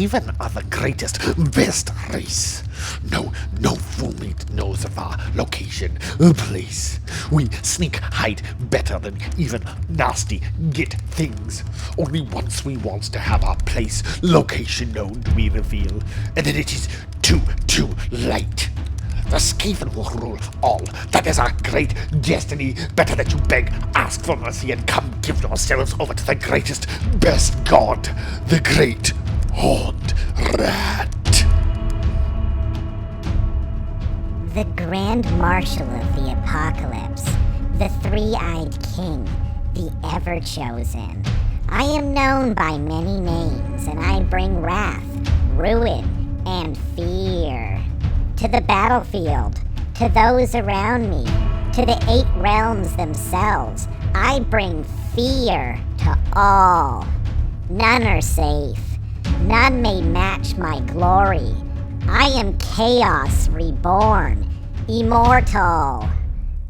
Skaven are the greatest, best race. No fool meat knows of our location, place. We sneak hide better than even nasty get things. Only once we want to have our place, location known do we reveal, and then it is too late. The Skaven will rule all. That is our great destiny. Better that you beg, ask for mercy, and come give yourselves over to the greatest, best god, the great Horned Rat. The Grand Marshal of the Apocalypse, the Three-Eyed King, the Everchosen. I am known by many names, and I bring wrath, ruin, and fear. To the battlefield, to those around me, to the 8 realms themselves, I bring fear to all. None are safe. None may match my glory. I am Chaos reborn, immortal.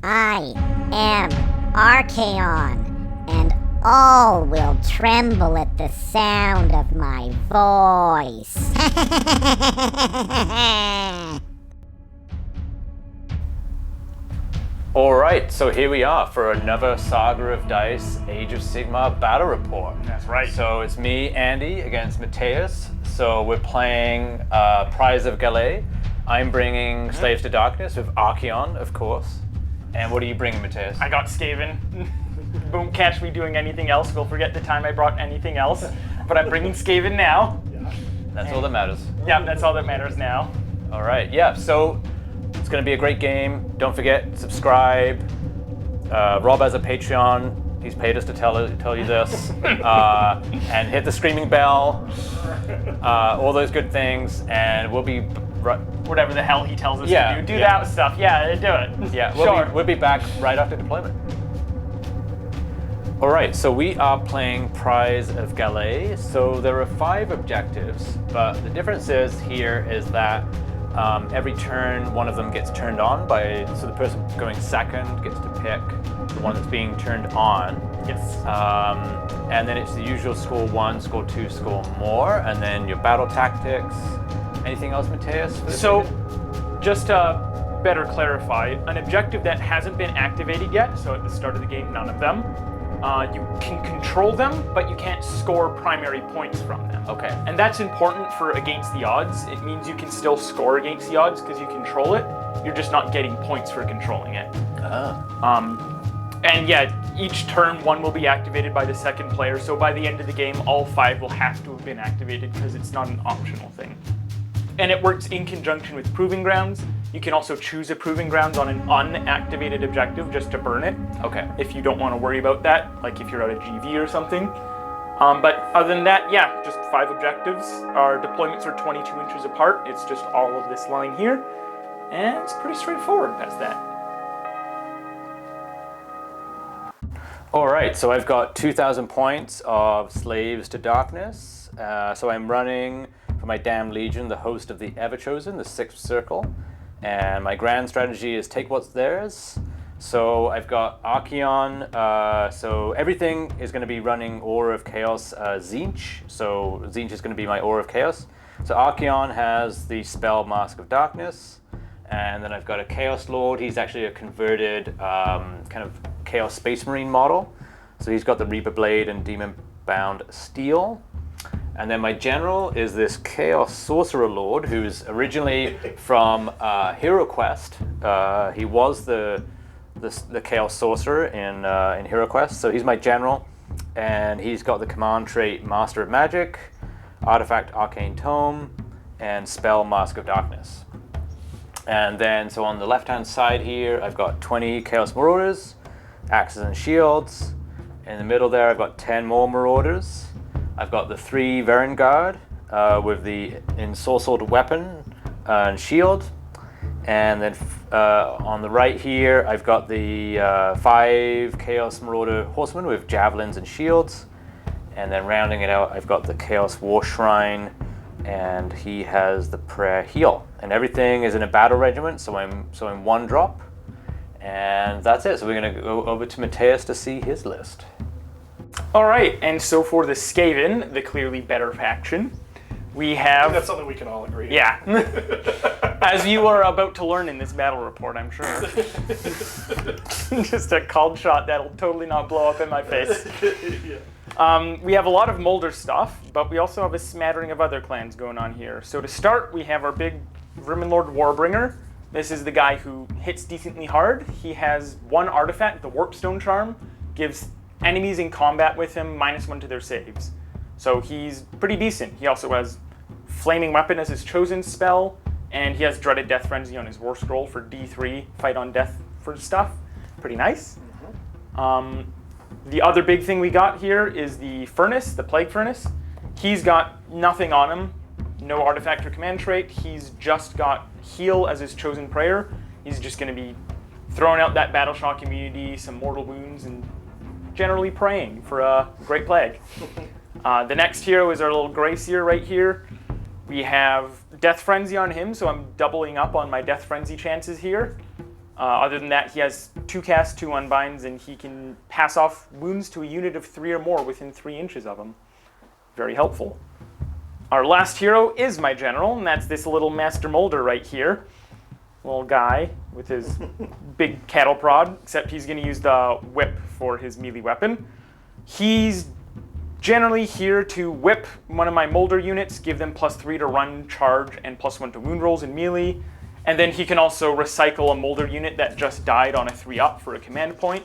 I am Archaon, and all will tremble at the sound of my voice. Alright, so here we are for another Saga of Dice Age of Sigmar battle report. That's right. So it's me, Andy, against Mateus. So we're playing Prize of Galay. I'm bringing Slaves to Darkness with Archaon, of course. And what are you bringing, Mateus? I got Skaven. Won't catch me doing anything else. We'll forget the time I brought anything else. But I'm bringing Skaven now. That's all that matters. Yeah, that's all that matters now. Alright, yeah, so it's going to be a great game. Don't forget, subscribe. Rob has a Patreon. He's paid us to tell you this. And hit the screaming bell. All those good things. And we'll be... Whatever the hell he tells us Yeah, to do. Do yeah. that stuff. Yeah, do it. Yeah, Sure. we'll be back right after deployment. Alright, so we are playing Prize of Galay. So there are 5 objectives, but the difference here is that every turn, one of them gets turned on so the person going second gets to pick the one that's being turned on. Yes. And then it's the usual score 1, score 2, score more, and then your battle tactics. Anything else, Mateus? So, just to better clarify, an objective that hasn't been activated yet, so at the start of the game, none of them, you can control them, but you can't score primary points from them. Okay. And that's important for against the odds. It means you can still score against the odds because you control it. You're just not getting points for controlling it. And yeah, each turn one will be activated by the second player. So by the end of the game, all 5 will have to have been activated because it's not an optional thing. And it works in conjunction with Proving Grounds. You can also choose a Proving Grounds on an unactivated objective just to burn it. Okay. If you don't want to worry about that, like if you're out of GV or something. But other than that, yeah, just 5 objectives. Our deployments are 22 inches apart. It's just all of this line here. And it's pretty straightforward past that. Alright, so I've got 2,000 points of Slaves to Darkness. So I'm running for my Damned Legion, the host of the Everchosen, the 6th circle. And my grand strategy is take what's theirs. So I've got Archaon, so everything is going to be running Aura of Chaos Tzeentch. So Tzeentch is going to be my Aura of Chaos. So Archaon has the spell Mask of Darkness. And then I've got a Chaos Lord. He's actually a converted kind of Chaos Space Marine model. So he's got the Reaper Blade and Demon Bound Steel. And then my general is this Chaos Sorcerer Lord, who's originally from Hero Quest. He was the Chaos Sorcerer in Hero Quest, so he's my general. And he's got the command trait Master of Magic, Artifact Arcane Tome, and Spell Mask of Darkness. And then, so on the left-hand side here, I've got 20 Chaos Marauders, Axes and Shields. In the middle there, I've got 10 more Marauders. I've got the 3 Varen Guard with the ensorcelled weapon and shield. And then on the right here, I've got the 5 Chaos Marauder Horsemen with javelins and shields. And then rounding it out, I've got the Chaos War Shrine, and he has the Prayer Heal. And everything is in a battle regiment, so I'm 1 drop. And that's it. So we're going to go over to Mateus to see his list. All right, and so for the Skaven, the clearly better faction, We have... That's something we can all agree. Yeah. As you are about to learn in this battle report, I'm sure. Just a cold shot that'll totally not blow up in my face. Yeah. We have a lot of Molder stuff, but we also have a smattering of other clans going on here. So to start, we have our big Vermin Lord Warbringer. This is the guy who hits decently hard. He has one artifact, the Warpstone Charm, gives enemies in combat with him -1 to their saves. So he's pretty decent. He also has Flaming Weapon as his chosen spell, and he has Dreaded Death Frenzy on his War Scroll for D3, fight on death for stuff. Pretty nice. The other big thing we got here is the Furnace, the Plague Furnace. He's got nothing on him, no artifact or command trait. He's just got Heal as his chosen prayer. He's just going to be throwing out that Battle Shock immunity, some mortal wounds, and generally praying for a great plague. The next hero is our little Gracier right here. We have Death Frenzy on him, so I'm doubling up on my Death Frenzy chances here. Other than that, he has 2 casts, 2 unbinds, and he can pass off wounds to a unit of 3 or more within 3 inches of him. Very helpful. Our last hero is my general, and that's this little Master Molder right here. Little guy with his big cattle prod, except he's going to use the whip for his melee weapon. He's generally here to whip one of my Molder units, give them +3 to run, charge, and +1 to wound rolls in melee. And then he can also recycle a Molder unit that just died on a 3-up for a command point.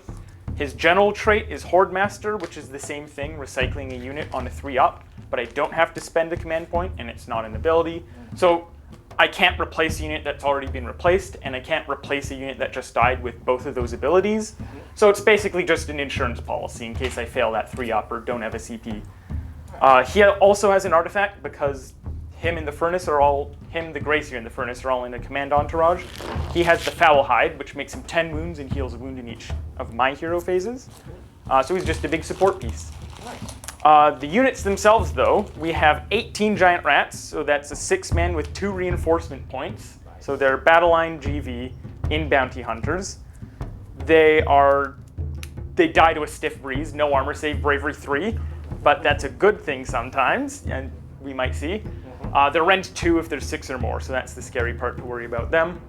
His general trait is Horde Master, which is the same thing, recycling a unit on a 3-up, but I don't have to spend a command point, and it's not an ability. So I can't replace a unit that's already been replaced, and I can't replace a unit that just died with both of those abilities. So it's basically just an insurance policy in case I fail that 3-up or don't have a CP. He also has an artifact because him and the Furnace are all, him, the Gracier, and the Furnace are all in a command entourage. He has the Foul Hide, which makes him 10 wounds and heals a wound in each of my hero phases. So he's just a big support piece. The units themselves, though, we have 18 Giant Rats, so that's a 6-man with 2 reinforcement points. So they're Battle Line GV in Bounty Hunters. They die to a Stiff Breeze, no armor save, Bravery 3, but that's a good thing sometimes, and we might see. They're Rend 2 if there's 6 or more, so that's the scary part to worry about them.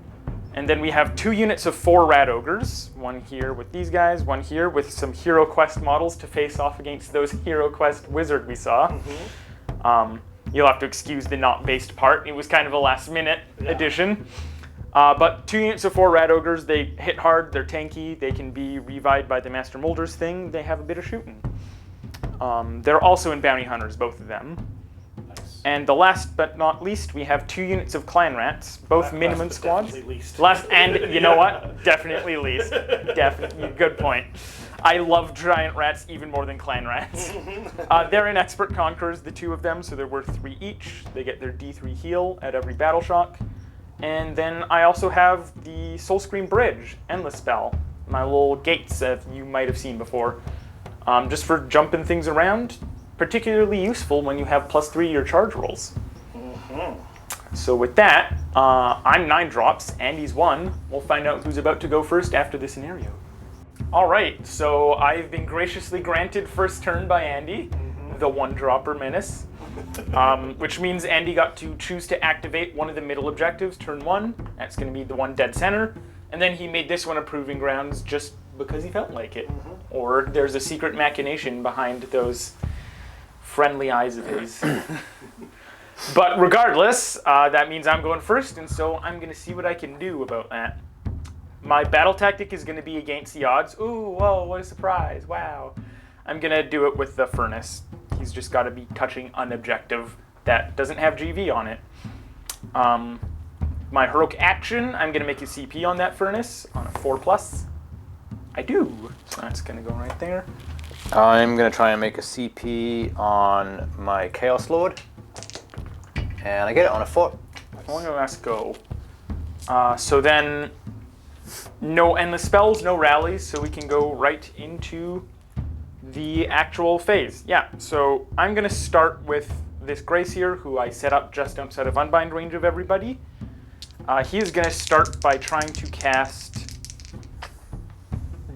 And then we have 2 units of 4 Rat Ogres, one here with these guys, one here with some Hero Quest models to face off against those Hero Quest Wizard we saw. You'll have to excuse the not-based part. It was kind of a last-minute addition. But 2 units of 4 Rat Ogres, they hit hard, they're tanky, they can be revived by the Master Molders thing, they have a bit of shooting. They're also in Bounty Hunters, both of them. And the last but not least, we have 2 units of Clan Rats, both minimum squads. Last, and you know what? Definitely least. Definitely, good point. I love Giant Rats even more than Clan Rats. They're in Expert Conquerors, the 2 of them, so they're worth 3 each. They get their D3 heal at every Battle Shock. And then I also have the Soul Scream Bridge, Endless Spell, my little gates that you might have seen before. Just for jumping things around. Particularly useful when you have +3 to your charge rolls. So with that, I'm 9 drops, Andy's 1. We'll find out who's about to go first after the scenario. All right, so I've been graciously granted first turn by Andy, the 1-dropper menace, which means Andy got to choose to activate one of the middle objectives, turn 1. That's going to be the one dead center. And then he made this one a Proving Grounds just because he felt like it. Or there's a secret machination behind those friendly eyes of his. But regardless, that means I'm going first, and so I'm going to see what I can do about that. My battle tactic is going to be against the odds. Ooh, whoa, what a surprise, wow. I'm going to do it with the Furnace. He's just got to be touching an objective that doesn't have GV on it. My heroic action, I'm going to make a CP on that Furnace on a 4+. I do, so that's going to go right there. I'm going to try and make a CP on my Chaos Lord, and I get it on a 4. Let's go. So then, no endless spells, no rallies, so we can go right into the actual phase. Yeah, so I'm going to start with this Gracier, who I set up just outside of Unbind range of everybody. He is going to start by trying to cast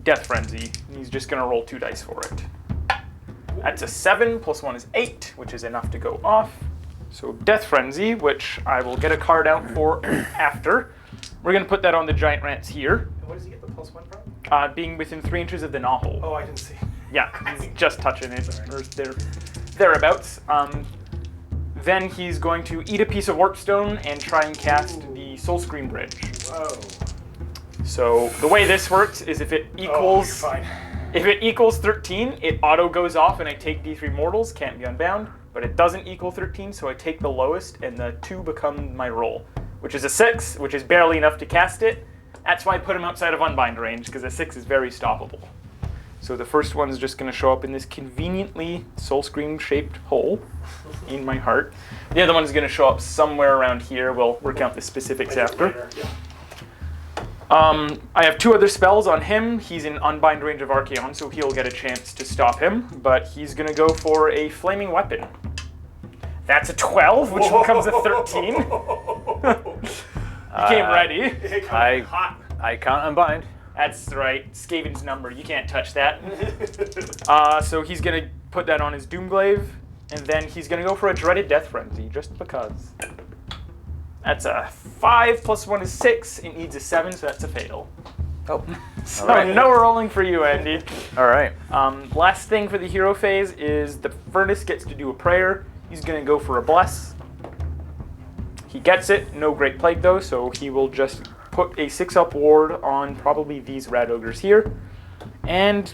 Death Frenzy. He's just going to roll 2 dice for it. That's a 7, +1 is 8, which is enough to go off. So Death Frenzy, which I will get a card out for after. We're going to put that on the giant rats here. And what does he get the +1 from? Being within 3 inches of the gnaw-hole. Oh, I didn't see. Yeah, he's just touching it, or thereabouts. Then he's going to eat a piece of Warpstone and try and cast the Soul Scream Bridge. Whoa. So the way this works is if it equals fine. if it equals 13, it auto goes off and I take D3 mortals, can't be unbound. But it doesn't equal 13, so I take the lowest and the 2 become my roll, which is a 6, which is barely enough to cast it. That's why I put him outside of unbind range, because a 6 is very stoppable. So the first one is just going to show up in this conveniently Soul Scream shaped hole in my heart. The other one is going to show up somewhere around here. We'll work out the specifics after. I have 2 other spells on him. He's in unbind range of Archaon, so he'll get a chance to stop him. But he's going to go for a flaming weapon. That's a 12, which becomes a 13. You came ready. I can't unbind. That's right, Skaven's number. You can't touch that. So he's going to put that on his Doomglaive, and then he's going to go for a Dreaded Death Frenzy, just because. That's a 5 + 1 is 6. It needs a 7, so that's a fatal. Oh. So All right. no rolling for you, Andy. All right. Last thing for the hero phase is the Furnace gets to do a prayer. He's going to go for a Bless. He gets it. No Great Plague, though, so he will just put a 6-up ward on probably these Rat Ogres here. And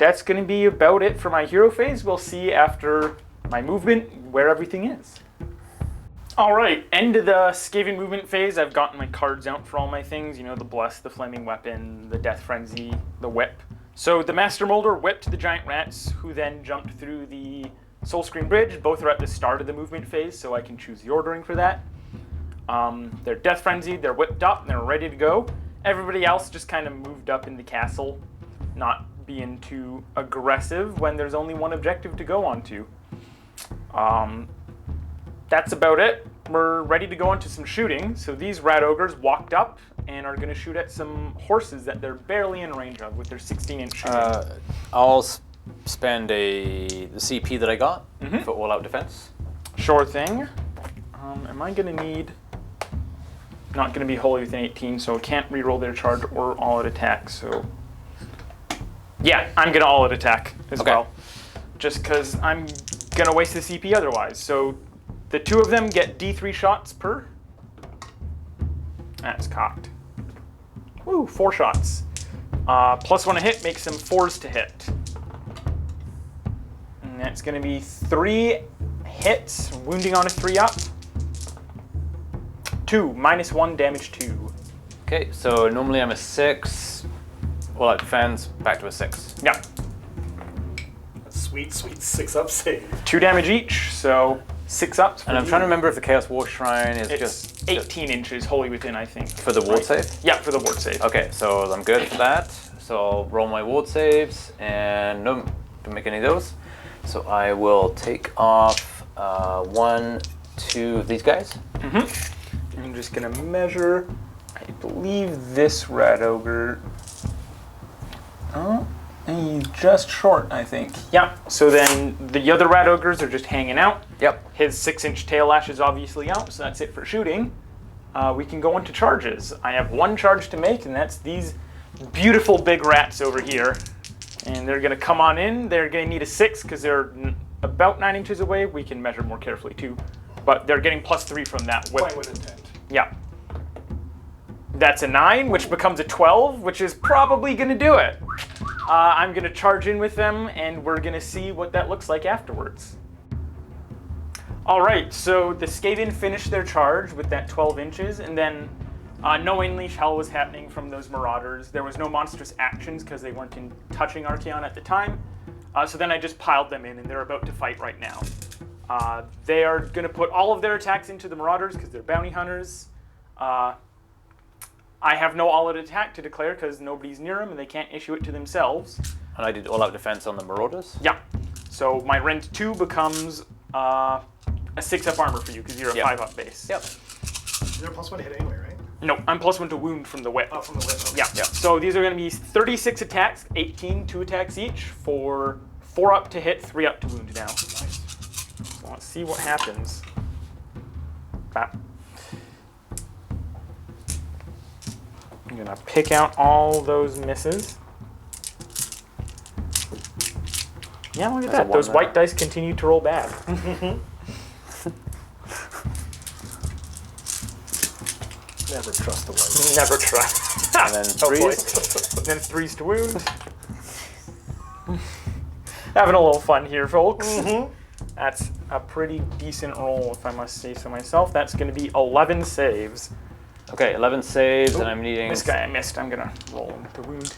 that's going to be about it for my hero phase. We'll see after my movement where everything is. All right, end of the Skaven movement phase. I've gotten my cards out for all my things. You know, the Bless, the Flaming Weapon, the Death Frenzy, the Whip. So the Master Molder whipped the Giant Rats, who then jumped through the Soul Scream Bridge. Both are at the start of the movement phase, so I can choose the ordering for that. They're Death Frenzied, they're whipped up, and they're ready to go. Everybody else just kind of moved up in the castle, not being too aggressive when there's only one objective to go on to. That's about it. We're ready to go into some shooting. So these Rat Ogres walked up and are going to shoot at some horses that they're barely in range of with their 16-inch shooting. I'll spend the CP that I got for all-out defense. Sure thing. Am I going to need... Not going to be wholly within 18, so I can't reroll their charge or all-out attack, so... Yeah, I'm going to all-out attack as well. Just because I'm going to waste the CP otherwise. So the 2 of them get D3 shots per. That's cocked. Woo, 4 shots. +1 a hit makes them 4s to hit. And that's going to be 3 hits, wounding on a 3-up. 2, -1, damage 2. Okay, so normally I'm a 6. All-out defense, back to a 6. Yeah. Sweet 6-up save. 2 damage each, so 6 ups. And I'm trying to remember if the Chaos War Shrine is It's just 18 inches, wholly within, I think. for the ward save. Yeah, for the ward save. Okay, so I'm good for that. So I'll roll my ward saves, and no, don't make any of those. So I will take off 1, 2 of these guys. I'm just gonna measure. I believe this Rat Ogre. Oh, he's just short, I think. Yeah. So then the other Rat Ogres are just hanging out. Yep. His 6-inch tail lash is obviously out, so that's it for shooting. We can go into charges. I have 1 charge to make, and that's these beautiful big rats over here. And they're gonna come on in. They're gonna need a 6 because they're about 9 inches away. We can measure more carefully too. But they're getting +3 from that whip. Playing with intent. Yeah. That's a 9, which becomes a 12, which is probably going to do it. I'm going to charge in with them, and we're going to see what that looks like afterwards. All right, so the Skaven finished their charge with that 12 inches, and then no Unleash Hell was happening from those Marauders. There was no monstrous actions because they weren't touching Archaon at the time. So then I just piled them in, and they're about to fight right now. They are going to put all of their attacks into the Marauders because they're bounty hunters. I have no all-out attack to declare because nobody's near them and they can't issue it to themselves. And I did all-out defense on the Marauders. Yeah. So my Rend 2 becomes a 6-up armor for you because you're a 5-up base. Yep. Is there a +1 to hit anyway, right? No, I'm +1 to wound from the whip. Oh, from the whip. Okay. Yeah. So these are going to be 36 attacks, 18 2 attacks each for 4-up to hit, 3-up to wound now. Nice. So let's see what happens. Bap. I'm gonna pick out all those misses. Yeah, look at that. Those white dice continue to roll bad. Never trust the white. Never trust. And then 3s. And then 3s to wound. Having a little fun here, folks. That's a pretty decent roll, if I must say so myself. That's going to be 11 saves. Okay, 11 saves, and I'm needing... This guy I missed. I'm going to roll him to wound.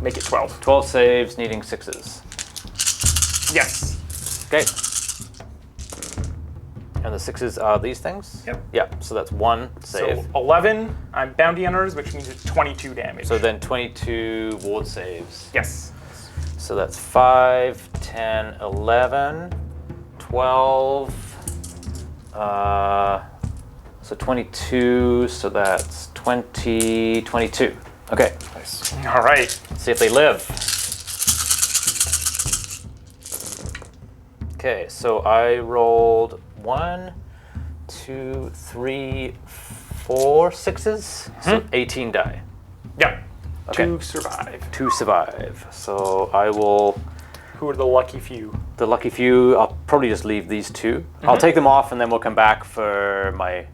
Make it 12. 12 saves, needing 6s. Yes. Okay. And the 6s are these things? Yep. Yeah, so that's 1 save. So 11, I'm bounty hunters, which means it's 22 damage. So then 22 ward saves. Yes. So that's 5, 10, 11, 12, so 22, so that's 20, 22. Okay, Nice. All right. see if they live. Okay, so I rolled 1, 2, 3, 4 6s, so 18 die. Yeah. Okay. 2 survive. 2 survive. So I will, Who are the lucky few? the lucky few, I'll probably just leave these 2. I'll take them off and then we'll come back for my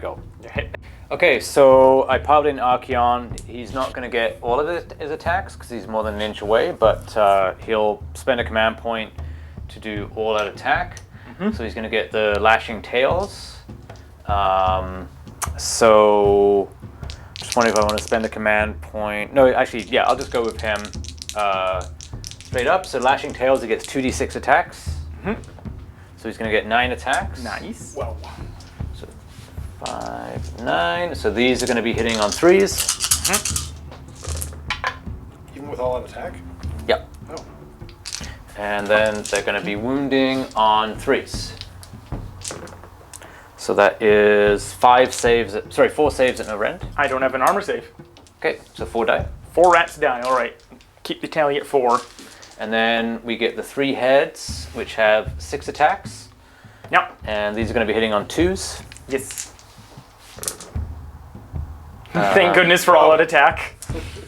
go. You're hit. Okay, so I powered in Archaon. He's not going to get all of his attacks because he's more than an inch away, but he'll spend a command point to do all-out attack. So he's going to get the lashing tails. So just wondering if I want to spend a command point. No, actually, yeah, I'll just go with him straight up. So lashing tails, he gets 2d6 attacks. So he's going to get 9 attacks. Nice. Well, 5, 9. So these are going to be hitting on 3s. even with all out attack? Yep. Oh. And then they're going to be wounding on 3s. So that is 4 saves at no rend. I don't have an armor save. Okay, so 4 die. 4 rats die. All right. Keep the tally at 4. And then we get the 3 heads, which have 6 attacks. Yep. And these are going to be hitting on 2s. Yes. Thank goodness for all out attack.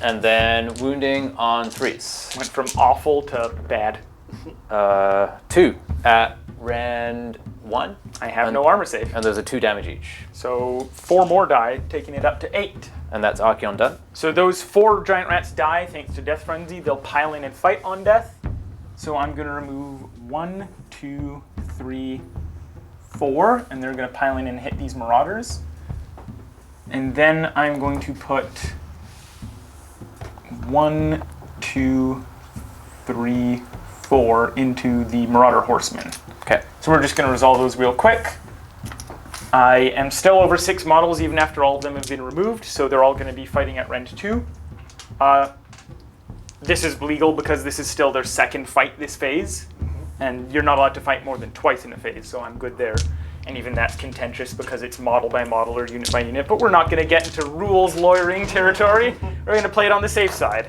And then wounding on 3s. Went from awful to bad. 2 at rend 1. I have no armor save. And those are 2 damage each. So 4 more die, taking it up to 8. And that's Archaon done. So those 4 giant rats die thanks to Death Frenzy. They'll pile in and fight on death. So I'm going to remove 1, 2, 3, 4, and they're going to pile in and hit these marauders. And then I'm going to put 1, 2, 3, 4 into the marauder horsemen. Okay. So we're just going to resolve those real quick. I am still over 6 models even after all of them have been removed, so they're all going to be fighting at Rend 2. This is legal because this is still their second fight this phase, and you're not allowed to fight more than twice in a phase, so I'm good there. And even that's contentious because it's model by model or unit by unit, but we're not going to get into rules lawyering territory. We're going to play it on the safe side.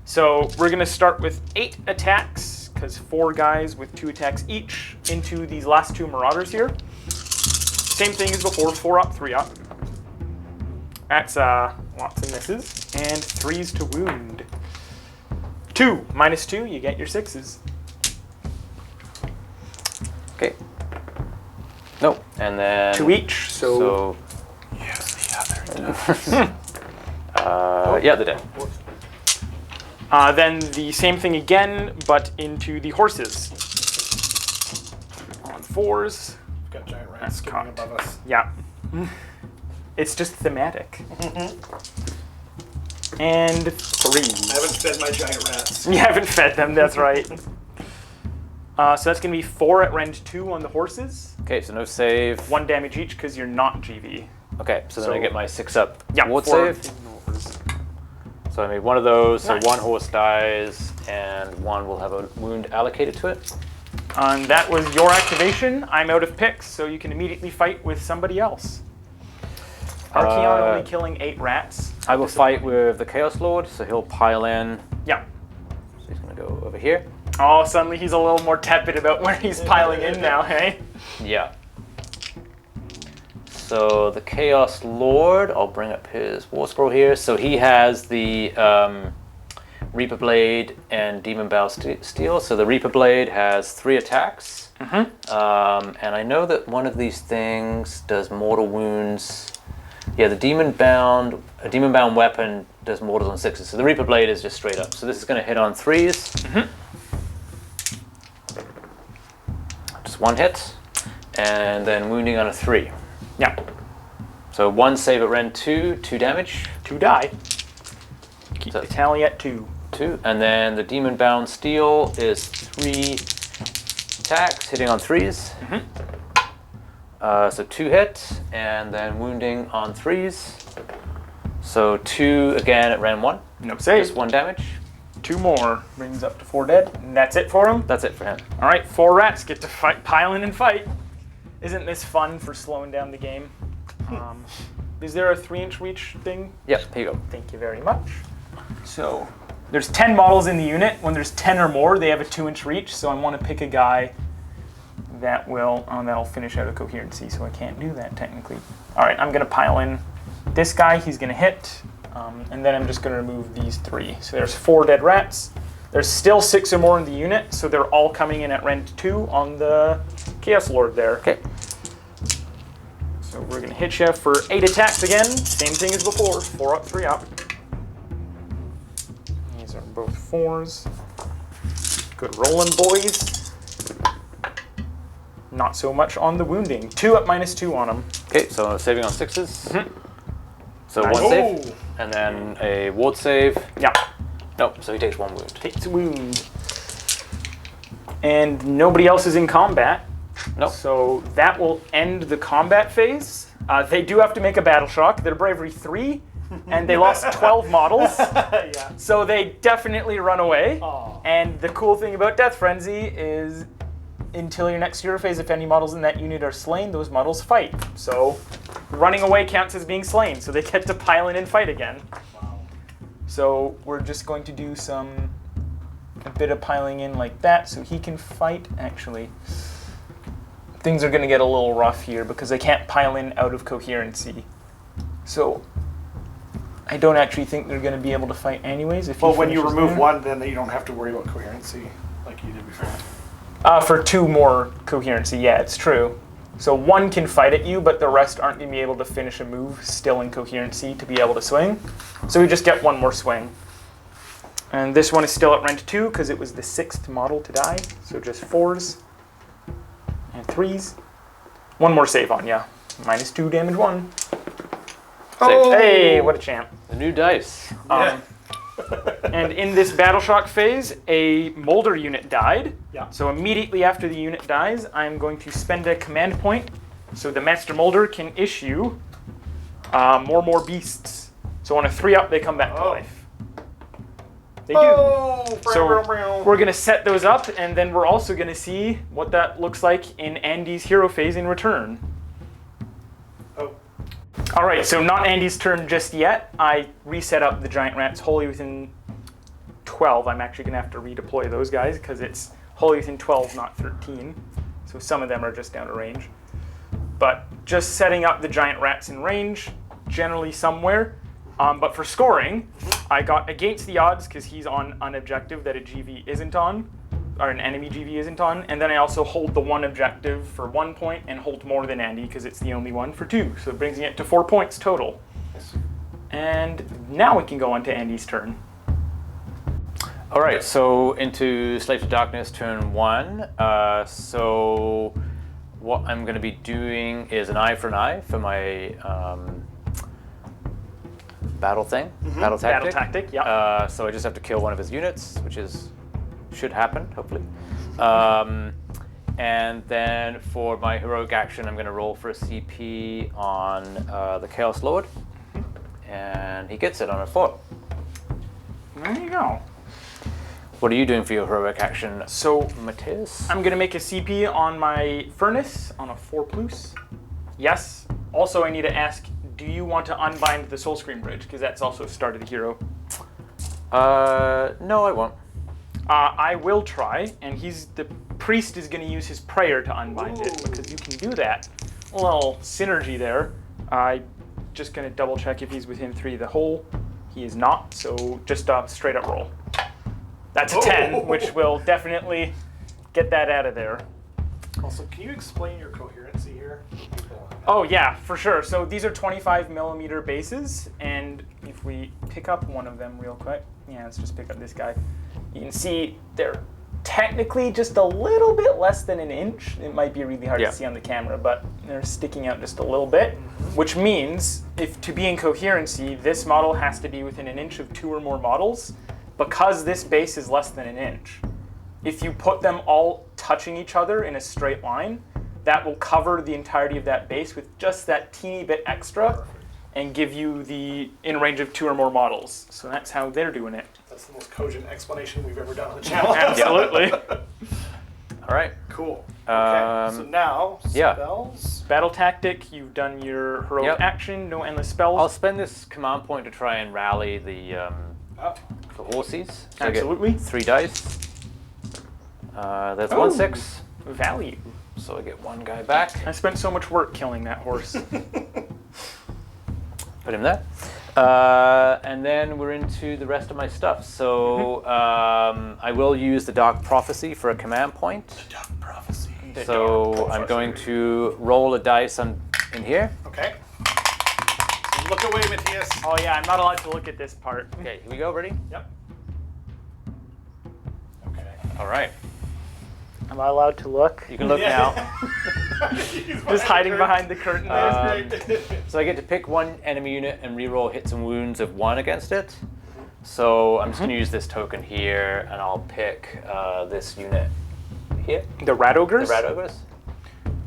So we're going to start with 8 attacks, because 4 guys with 2 attacks each into these last 2 marauders here. Same thing as before, 4 up, 3 up. That's lots of misses. And 3s to wound. 2, minus 2, you get your 6s. Okay. No, and then 2 each, so Yes, the other. yeah, they're dead. then the same thing again, but into the horses. On 4s. We've got giant rats That's skipping cocked. above us. Yeah. It's just thematic. And 3. I haven't fed my giant rats. You haven't fed them, that's right. So that's going to be 4 at Rend 2 on the horses. Okay, so no save. 1 damage each because you're not GV. Okay, so then I So- get my 6 up Yeah, ward 4 save. horses. So I made one of those, Nice. so 1 horse dies, and 1 will have a wound allocated to it. And that was your activation. I'm out of picks, so you can immediately fight with somebody else. Archaon only killing 8 rats. I will fight with the Chaos Lord, so he'll pile in. Yeah. So he's going to go over here. Oh, suddenly he's a little more tepid about where he's piling in now, hey? Yeah. So the Chaos Lord, I'll bring up his war scroll here. So he has the Reaper Blade and Demon Bow Steel. So the Reaper Blade has 3 attacks. And I know that one of these things does mortal wounds. Yeah, the Demon Bound weapon does mortals on 6s. So the Reaper Blade is just straight up. So this is going to hit on 3s. Just 1 hit. And then wounding on a 3. Yeah. So 1 save at Ren 2, 2 damage. 2 die. Keep So- the tally at 2. 2. And then the Demon Bound Steel is 3 attacks, hitting on 3s. So 2 hit, and then wounding on 3s. So 2 again at Ren 1. No save. Just 1 damage. 2 more. Brings up to 4 dead. And that's it for him. That's it for him. All right, 4 rats get to fight, pile in and fight. Isn't this fun for slowing down the game? Is there a 3-inch reach thing? Yep, here you go. Thank you very much. So there's 10 models in the unit. When there's 10 or more, they have a 2-inch reach. So I want to pick a guy that will that'll finish out a coherency. So I can't do that technically. All right, I'm gonna pile in this guy. He's gonna hit, and then I'm just gonna remove these 3. So there's 4 dead rats. There's still 6 or more in the unit, so they're all coming in at Rent 2 on the Chaos Lord there. Okay. So we're gonna hit you for 8 attacks again. Same thing as before, 4 up, 3 up. These are both 4s. Good rolling, boys. Not so much on the wounding. 2 up, -2 on them. Okay, so saving on 6s. So Nice. 1 save, and then a ward save. Yeah, Nope, so he takes 1 wound. takes a wound. And nobody else is in combat. Nope. So that will end the combat phase. They do have to make a battle shock. They're bravery 3, and they lost 12 models. Yeah. So they definitely run away. Aw. And the cool thing about Death Frenzy is until your next hero phase, if any models in that unit are slain, those models fight. So running away counts as being slain, so they get to pile in and fight again. Wow. So we're just going to do a bit of piling in like that so he can fight. Actually, things are going to get a little rough here because I can't pile in out of coherency. So I don't actually think they're going to be able to fight anyways. If Well, he when you finishes remove there. 1, then you don't have to worry about coherency like you did before. For 2 more coherency, yeah, it's true. So 1 can fight at you, but the rest aren't going to be able to finish a move still in coherency to be able to swing. So we just get 1 more swing. And this one is still at Rent 2 because it was the 6th model to die. So just 4s and 3s. 1 more save on ya. -2 damage 1. Oh! Hey, what a champ. The new dice. Yeah. And in this battle shock phase, a Molder unit died. Yeah. So immediately after the unit dies, I'm going to spend a command point so the Master Molder can issue more beasts. So on a 3-up, they come back to life. They do. Oh! So we're going to set those up, and then we're also going to see what that looks like in Andy's hero phase in return. Oh. All right, so not Andy's turn just yet. I reset up the giant rats wholly within 12. I'm actually going to have to redeploy those guys because it's wholly within 12, not 13. So some of them are just down to range. But just setting up the giant rats in range, generally somewhere. But for scoring, I got against the odds because he's on an objective that a GV isn't on, or an enemy GV isn't on, and then I also hold the 1 objective for 1 point and hold more than Andy because it's the only one for 2, so it brings it to 4 points total. And now we can go on to Andy's turn. All right, so into Slave to Darkness, turn 1. So what I'm going to be doing is an eye for an eye for my battle thing, battle tactic. Battle tactic, yeah. So I just have to kill one of his units, which should happen, hopefully. And then for my heroic action, I'm going to roll for a CP on the Chaos Lord. And he gets it on a 4. There you go. What are you doing for your heroic action, So Matthias? I'm going to make a CP on my Furnace on a 4+. Yes. Also, I need to ask, do you want to unbind the Soul Scream Bridge? Because that's also start of the hero. No, I won't. I will try, and the priest is going to use his prayer to unbind it, because you can do that. A little synergy there. I just gonna double check if he's within 3 of the hole. He is not, so just a straight up roll. That's a 10, which will definitely get that out of there. Also, can you explain your coherency here? Oh yeah, for sure. So these are 25 millimeter bases, and if we pick up one of them real quick, yeah, let's just pick up this guy. You can see they're technically just a little bit less than an inch. It might be really hard to see on the camera, but they're sticking out just a little bit, which means if to be in coherency, this model has to be within an inch of 2 or more models, because this base is less than an inch. If you put them all touching each other in a straight line, that will cover the entirety of that base with just that teeny bit extra and give you the in range of 2 or more models. So that's how they're doing it. That's the most cogent explanation we've ever done on the channel. Absolutely. All right. Cool. Okay, so now, spells. Battle tactic, you've done your heroic action, no endless spells. I'll spend this command point to try and rally the horses. So Absolutely. I get 3 dice. That's 1 6. Value. So I get 1 guy back. I spent so much work killing that horse. Put him there. And then we're into the rest of my stuff. So I will use the Dark Prophecy for a command point. The Dark Prophecy. So I'm going to roll a dice in here. Okay. Look away, Matthias. Oh yeah, I'm not allowed to look at this part. Okay, here we go. Ready? Yep. Okay. All right. Am I allowed to look? You can look now. Just hiding behind the curtain there. So I get to pick 1 enemy unit and reroll hits and wounds of 1 against it. So I'm just going to use this token here, and I'll pick this unit here. The Rat Ogres? The Rat Ogres.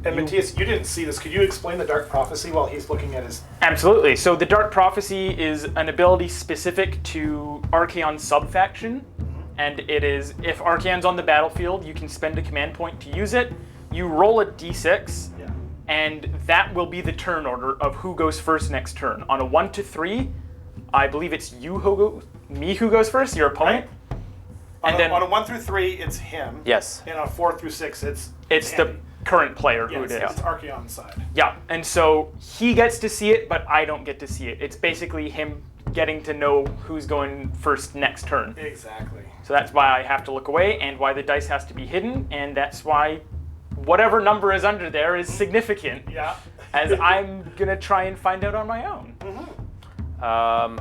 And Matthias, you didn't see this. Could you explain the Dark Prophecy while he's looking at his... Absolutely. So the Dark Prophecy is an ability specific to Archaon subfaction. And it is, if Archaon's on the battlefield, you can spend a command point to use it. You roll a d6, and that will be the turn order of who goes first next turn. On a 1 to 3, I believe it's me who goes first, your opponent. Right. On a 1 through 3, it's him. Yes. And on a 4 through 6, it's the current player who it is. It's Archaon's side. Yeah, and so he gets to see it, but I don't get to see it. It's basically him getting to know who's going first next turn. Exactly. So that's why I have to look away, and why the dice has to be hidden, and that's why whatever number is under there is significant. Yeah. As I'm gonna try and find out on my own.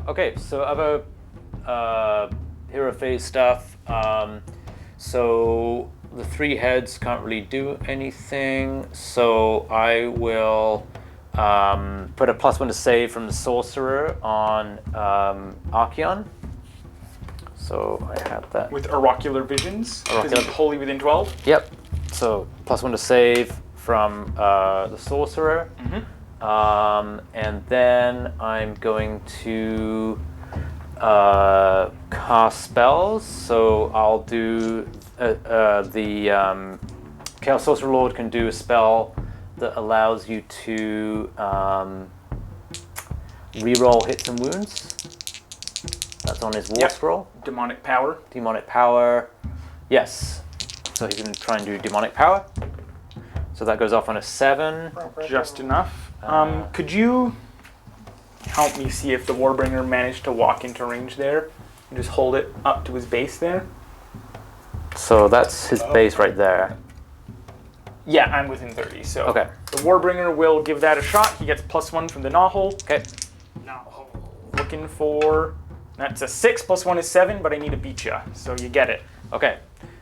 Okay, so other hero phase stuff. So the 3 heads can't really do anything, so I will put a +1 to save from the sorcerer on Archaon. So I have that. With oracular visions, because he's wholly within 12. Yep. So +1 to save from the sorcerer. And then I'm going to cast spells. So I'll do the Chaos Sorcerer Lord can do a spell that allows you to reroll hits and wounds. That's on his war scroll. Demonic power. Demonic power. Yes. So he's going to try and do demonic power. So that goes off on a 7. Just enough. Could you help me see if the Warbringer managed to walk into range there and just hold it up to his base there? So that's his base right there. Yeah, I'm within 30. So Okay. the Warbringer will give that a shot. He gets +1 from the Gnawhole. Okay. Looking for... That's a 6, +1 is 7, but I need to beat you, so you get it. Okay.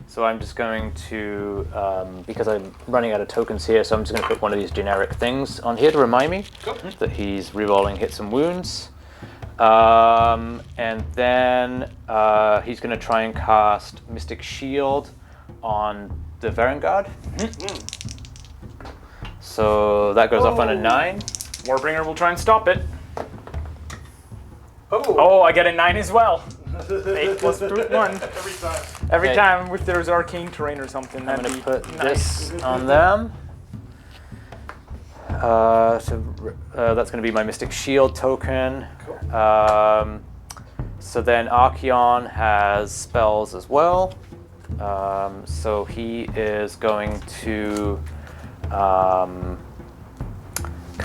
So I'm just going to, because I'm running out of tokens here, so I'm just going to put one of these generic things on here to remind me that he's rerolling hits and wounds. And then he's going to try and cast Mystic Shield on the Varangard. So that goes off on a 9. Warbringer will try and stop it. Oh, I get a 9 as well. 8 plus 1. Every time. Every time if there's arcane terrain or something, I'm that'd going be to put nice. this on them. That's going to be my Mystic Shield token. Cool. So then Archaon has spells as well. So he is going to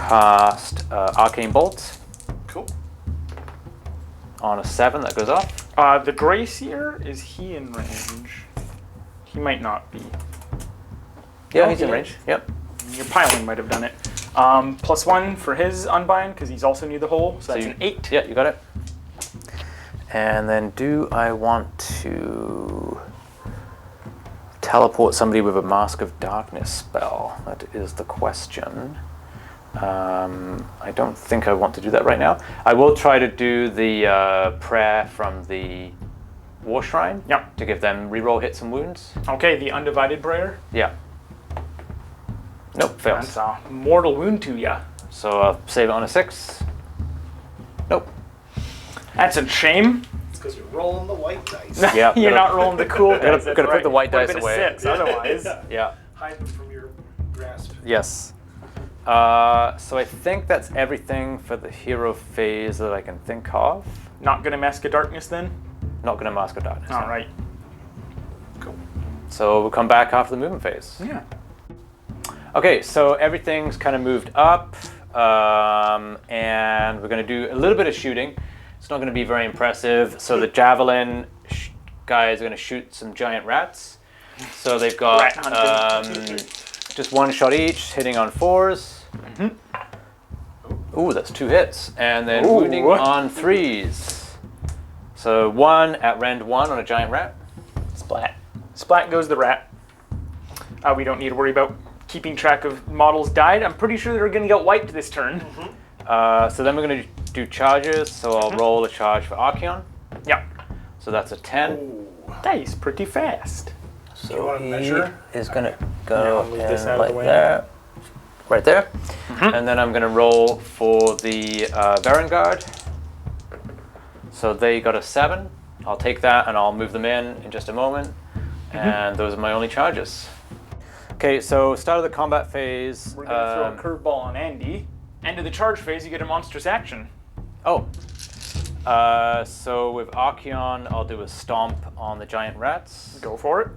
cast Arcane Bolt Cool. on a 7 that goes off. The Gracier, is he in range? He might not be. Yeah, Oh, he's in he range. is. Yep. Your piling might have done it. +1 for his unbind because he's also near the hole, so that's you- an 8. Yeah, you got it. And then do I want to teleport somebody with a Mask of Darkness spell? That is the question. I don't think I want to do that right now. I will try to do the prayer from the War Shrine. Yep. To give them reroll hits and wounds. Okay, the Undivided Prayer. Yeah. Nope, fails. That's a mortal wound to ya. So I'll save it on a 6. Nope. That's a shame. It's because you're rolling the white dice. Yeah. You're gotta- not rolling the cool dice. gotta that's put right. the white Would've dice been away. A 6 otherwise. Yeah. Hide them from your grasp. Yes. So I think that's everything for the hero phase that I can think of. Not gonna Mask of Darkness then? Not going to Mask of Darkness. All no. right. Cool. So we'll come back after the movement phase. Yeah. Okay, so everything's kind of moved up, and we're going to do a little bit of shooting. It's not going to be very impressive. So the javelin guy is going to shoot some giant rats. So they've got Rat hunting. just one shot each, hitting on 4s. Ooh, that's 2 hits. And then Ooh. wounding on 3s. So 1 at rend 1 on a giant rat. Splat. Splat goes the rat. We don't need to worry about keeping track of models died. I'm pretty sure they're going to get wiped this turn. So then we're going to do charges. So I'll roll a charge for Archaon. Yeah. So that's a 10. Ooh. Dice pretty fast. So you wanna he measure? is going to Yeah, go I'll move this in out of like the way. there. Right there. And then I'm going to roll for the Varangard. So they got a 7. I'll take that and I'll move them in just a moment. And those are my only charges. Okay, so start of the combat phase. We're going to throw a curveball on Andy. End of the charge phase, you get a monstrous action. Oh. So with Archaon, I'll do a stomp on the giant rats. Go for it.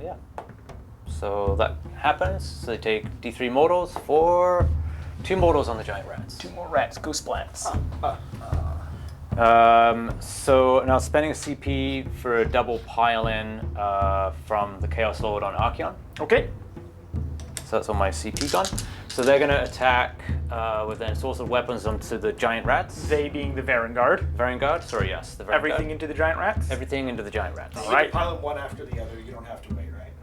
Yeah. So that happens. So they take D3 mortals for 2 mortals on the giant rats. 2 more rats. Go splats. So now spending a CP for a double pile-in from the Chaos Lord on Archaon. Okay. So that's all my CP gone. So they're going to attack with their source of weapons onto the giant rats. They being the Varangard. Varangard? Sorry, yes. The Varangard. Everything into the giant rats? Everything into the giant rats. You Alright. can pile them one after the other. You don't have to wait, right?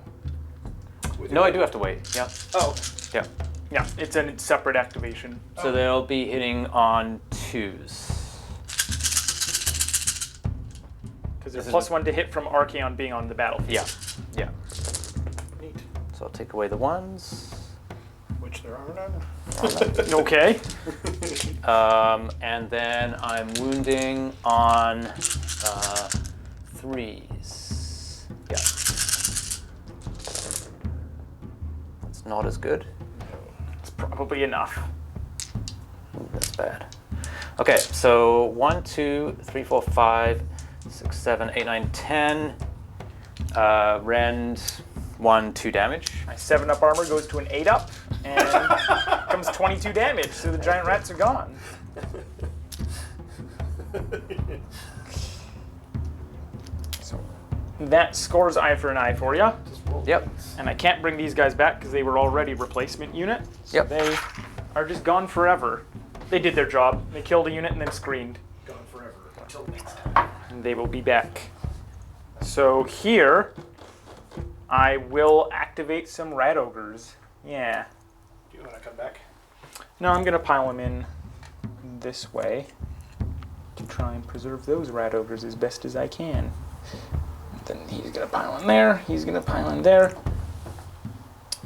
With No, your- I do have to wait. Yeah. Oh. Yeah. Yeah, it's a separate activation. So they'll be hitting on 2s. Because there's This is- +1 to hit from Archaon being on the battlefield. Yeah. Yeah. Neat. So I'll take away the 1s. Which there are none. Okay. And then I'm wounding on 3s. Yeah. That's not as good. It's probably enough. Ooh, that's bad. Okay, so 1, 2, 3, 4, 5, 6, 7, 8, 9, 10. Rend 1, 2 damage. My 7-up armor goes to an 8-up, and comes 22 damage, so the giant rats are gone. So that scores eye for an eye for you. Yep. And I can't bring these guys back because they were already replacement units. So Yep. they are just gone forever. They did their job. They killed a unit and then screened. Gone forever. Until next time. And they will be back. So here, I will activate some rat ogres. Yeah. Do you want to come back? No, I'm gonna pile them in this way to try and preserve those rat ogres as best as I can. Then he's gonna pile in there. He's gonna pile in there.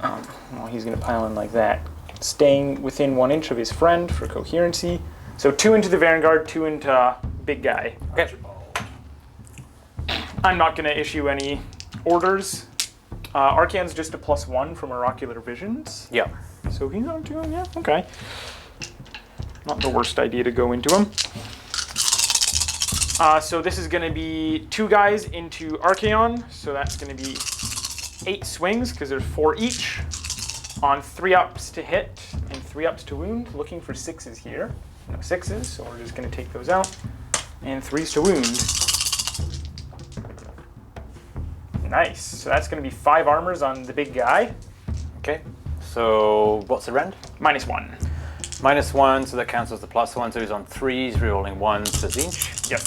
Well, he's gonna pile in like that, staying within 1 inch of his friend for coherency. So 2 into the Vanguard, 2 into big guy. Okay. I'm not gonna issue any orders. Archaon's just a +1 from Oracular Visions. Yeah. So he's on 2, yeah, okay. Not the worst idea to go into him. So this is gonna be 2 guys into Archaon, so that's gonna be 8 swings, because there's 4 each. On 3-ups to hit and 3-ups to wound. Looking for 6s here. No 6s, so we're just going to take those out. And 3s to wound. Nice. So that's going to be 5 armors on the big guy. Okay. So what's the rend? -1. -1, so that cancels the +1, so he's on 3s, rerolling 1s to Zinch. Yep.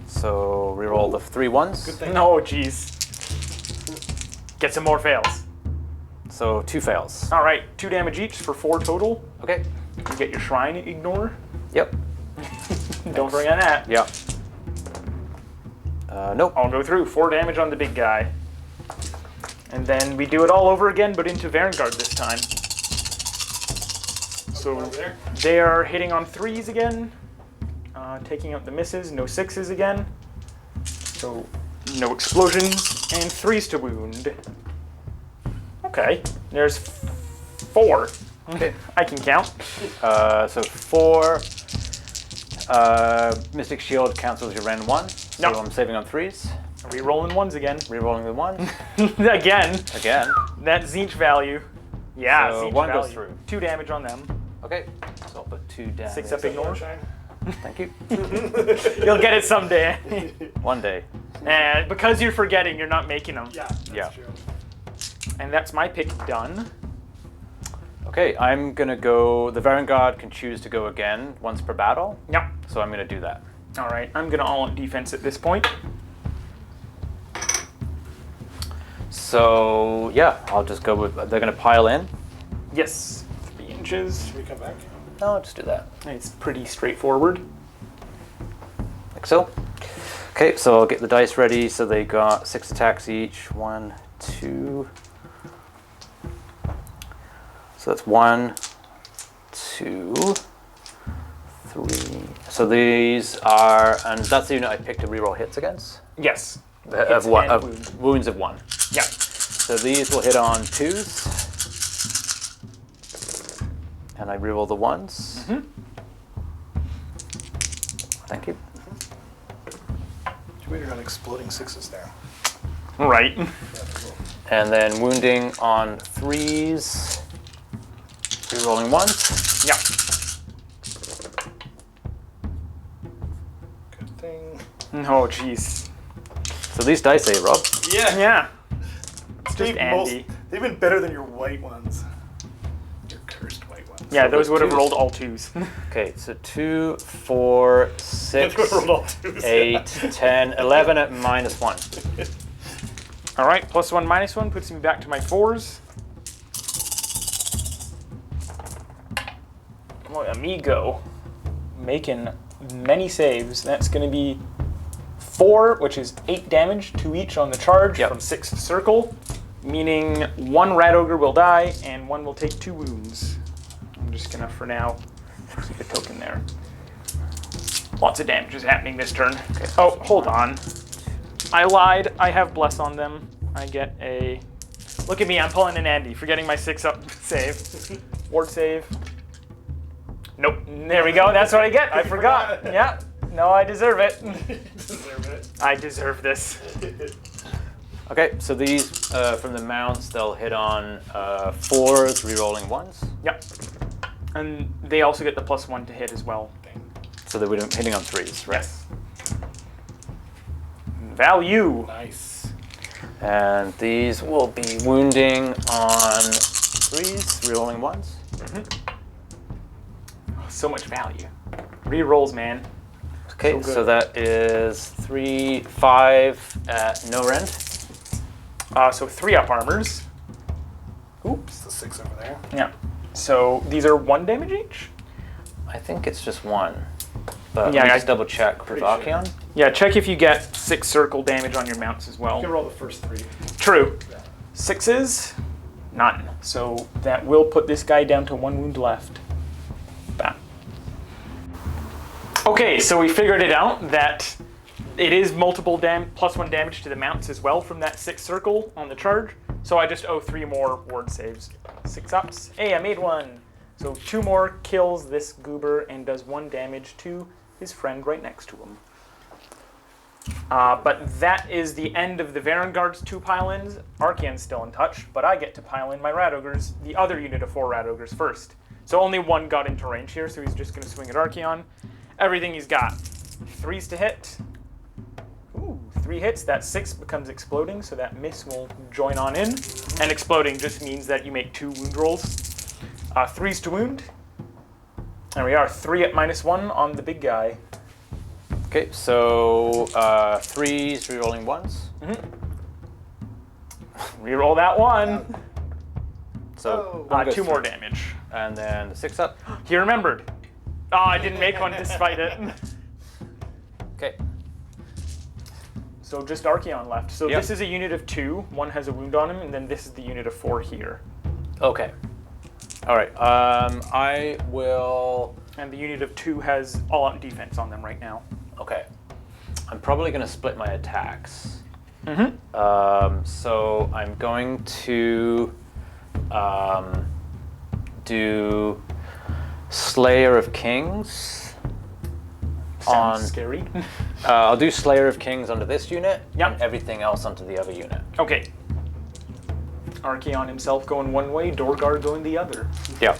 So reroll the 3 1s. Good thing. No, jeez. Get some more fails. So 2 fails. All right, 2 damage each for 4 total. Okay. You get your shrine ignore. Yep. Don't forget that. Yeah. Nope. I'll go through 4 damage on the big guy. And then we do it all over again, but into Vanguard this time. So they are hitting on 3s again, taking out the misses, no 6s again. So no explosions, and 3s to wound. Okay, there's 4. Okay. I can count. So 4. Mystic Shield cancels your Rend 1. So No. I'm saving on 3s. Re-rolling 1s again. Rerolling the 1. Again. Again. That Zinch value. Yeah, So Zinch 1 value. goes through. 2 damage on them. Okay. So I'll put 2 damage. 6 up ignore. Thank you. You'll get it someday. One day. And because you're forgetting, you're not making them. Yeah, that's Yeah. true. And that's my pick done. Okay, I'm gonna go. The Vanguard can choose to go again once per battle, Yep. so I'm gonna do that. All right, I'm gonna all on defense at this point. So yeah, I'll just go with. They're gonna pile in. Yes, 3 inches. Should we come back? No, I'll just do that, It's pretty straightforward. like so. Okay, so I'll get the dice ready. So they got 6 attacks each. 1, 2. So that's 1, 2, 3. So these are, and that's the unit I picked to reroll hits against. Yes. Of Hits one, and of wound. wounds of 1. Yeah. So these will hit on 2s. And I reroll the 1s. Mhm. Thank you. You waited on exploding 6s there. Right. And then wounding on 3s. Rerolling 1s. Yeah. Good thing. Oh, jeez. So these dice, eh, Rob? Yeah. Yeah. It's just They've, Andy. they've been better than your white ones. Your cursed white ones. Yeah, those the would have 2s. rolled all 2s. Okay, so 2, 4, 6, They rolled all 2s. 8, 10, 11 at -1. All right, +1, -1 puts me back to my 4s. Oh, amigo. Making many saves. That's going to be 4, which is 8 damage, 2 each on the charge Yep. from 6th circle, meaning 1 rat ogre will die and 1 will take 2 wounds. I'm just going to, for now, keep a token there. Lots of damage is happening this turn. Okay. Oh, hold on. I lied. I have Bless on them. I get a... Look at me, I'm pulling an Andy, forgetting my 6-up save. Ward save. Nope. There we go. That's what I get. I forgot. Yeah. No, I deserve it. Deserve it. I deserve this. Okay, so these from the mounts, they'll hit on 4s, rerolling 1s. Yep. And they also get the +1 to hit as well. So they're hitting on 3s, right? Yes. Value. Nice. And these will be wounding on 3s, rerolling 1s. So much value. Rerolls, man. Okay, So good. so that is 3, 5 at no rend. So 3-up armors. Oops, the 6 over there. Yeah. So these are 1 damage each? I think it's just 1. But Yeah, let me I- just double check with Pretty sure. Archaon. Yeah, check if you get 6 circle damage on your mounts as You well. can roll the first 3. True. 6s? None. So that will put this guy down to 1 wound left. Bam. Okay, so we figured it out that it is multiple +1 damage to the mounts as well from that 6th circle on the charge. So I just owe 3 more ward saves. 6 ups. Hey, I made 1. So 2 more kills this goober and does 1 damage to his friend right next to him. But that is the end of the Varangard's 2 pile-ins. Archaon's still untouched, but I get to pile in my Rat Ogres, the other unit of 4 Rat Ogres first. So only one got into range here, so he's just going to swing at Archaon. Everything he's got. 3s to hit. Ooh, 3 hits. That 6 becomes exploding, so that miss will join on in. And exploding just means that you make 2 wound rolls. 3s to wound. There we are, 3 at -1 on the big guy. Okay, so 3s rerolling 1s. Reroll that 1. So 1 2 goes more through. damage. And then the 6 up. He remembered. Oh, I didn't make one despite it. Okay. So just Archaon left. So Yep. this is a unit of 2. 1 has a wound on him, and then this is the unit of 4 here. Okay. All right. I will. And the unit of 2 has all-out defense on them right now. Okay. I'm probably going to split my attacks. So I'm going to do Slayer of Kings. Sounds scary. I'll do Slayer of Kings onto this unit, Yep. and everything else onto the other unit. Okay. Archaon himself going one way, Dorgar going the other. Yep.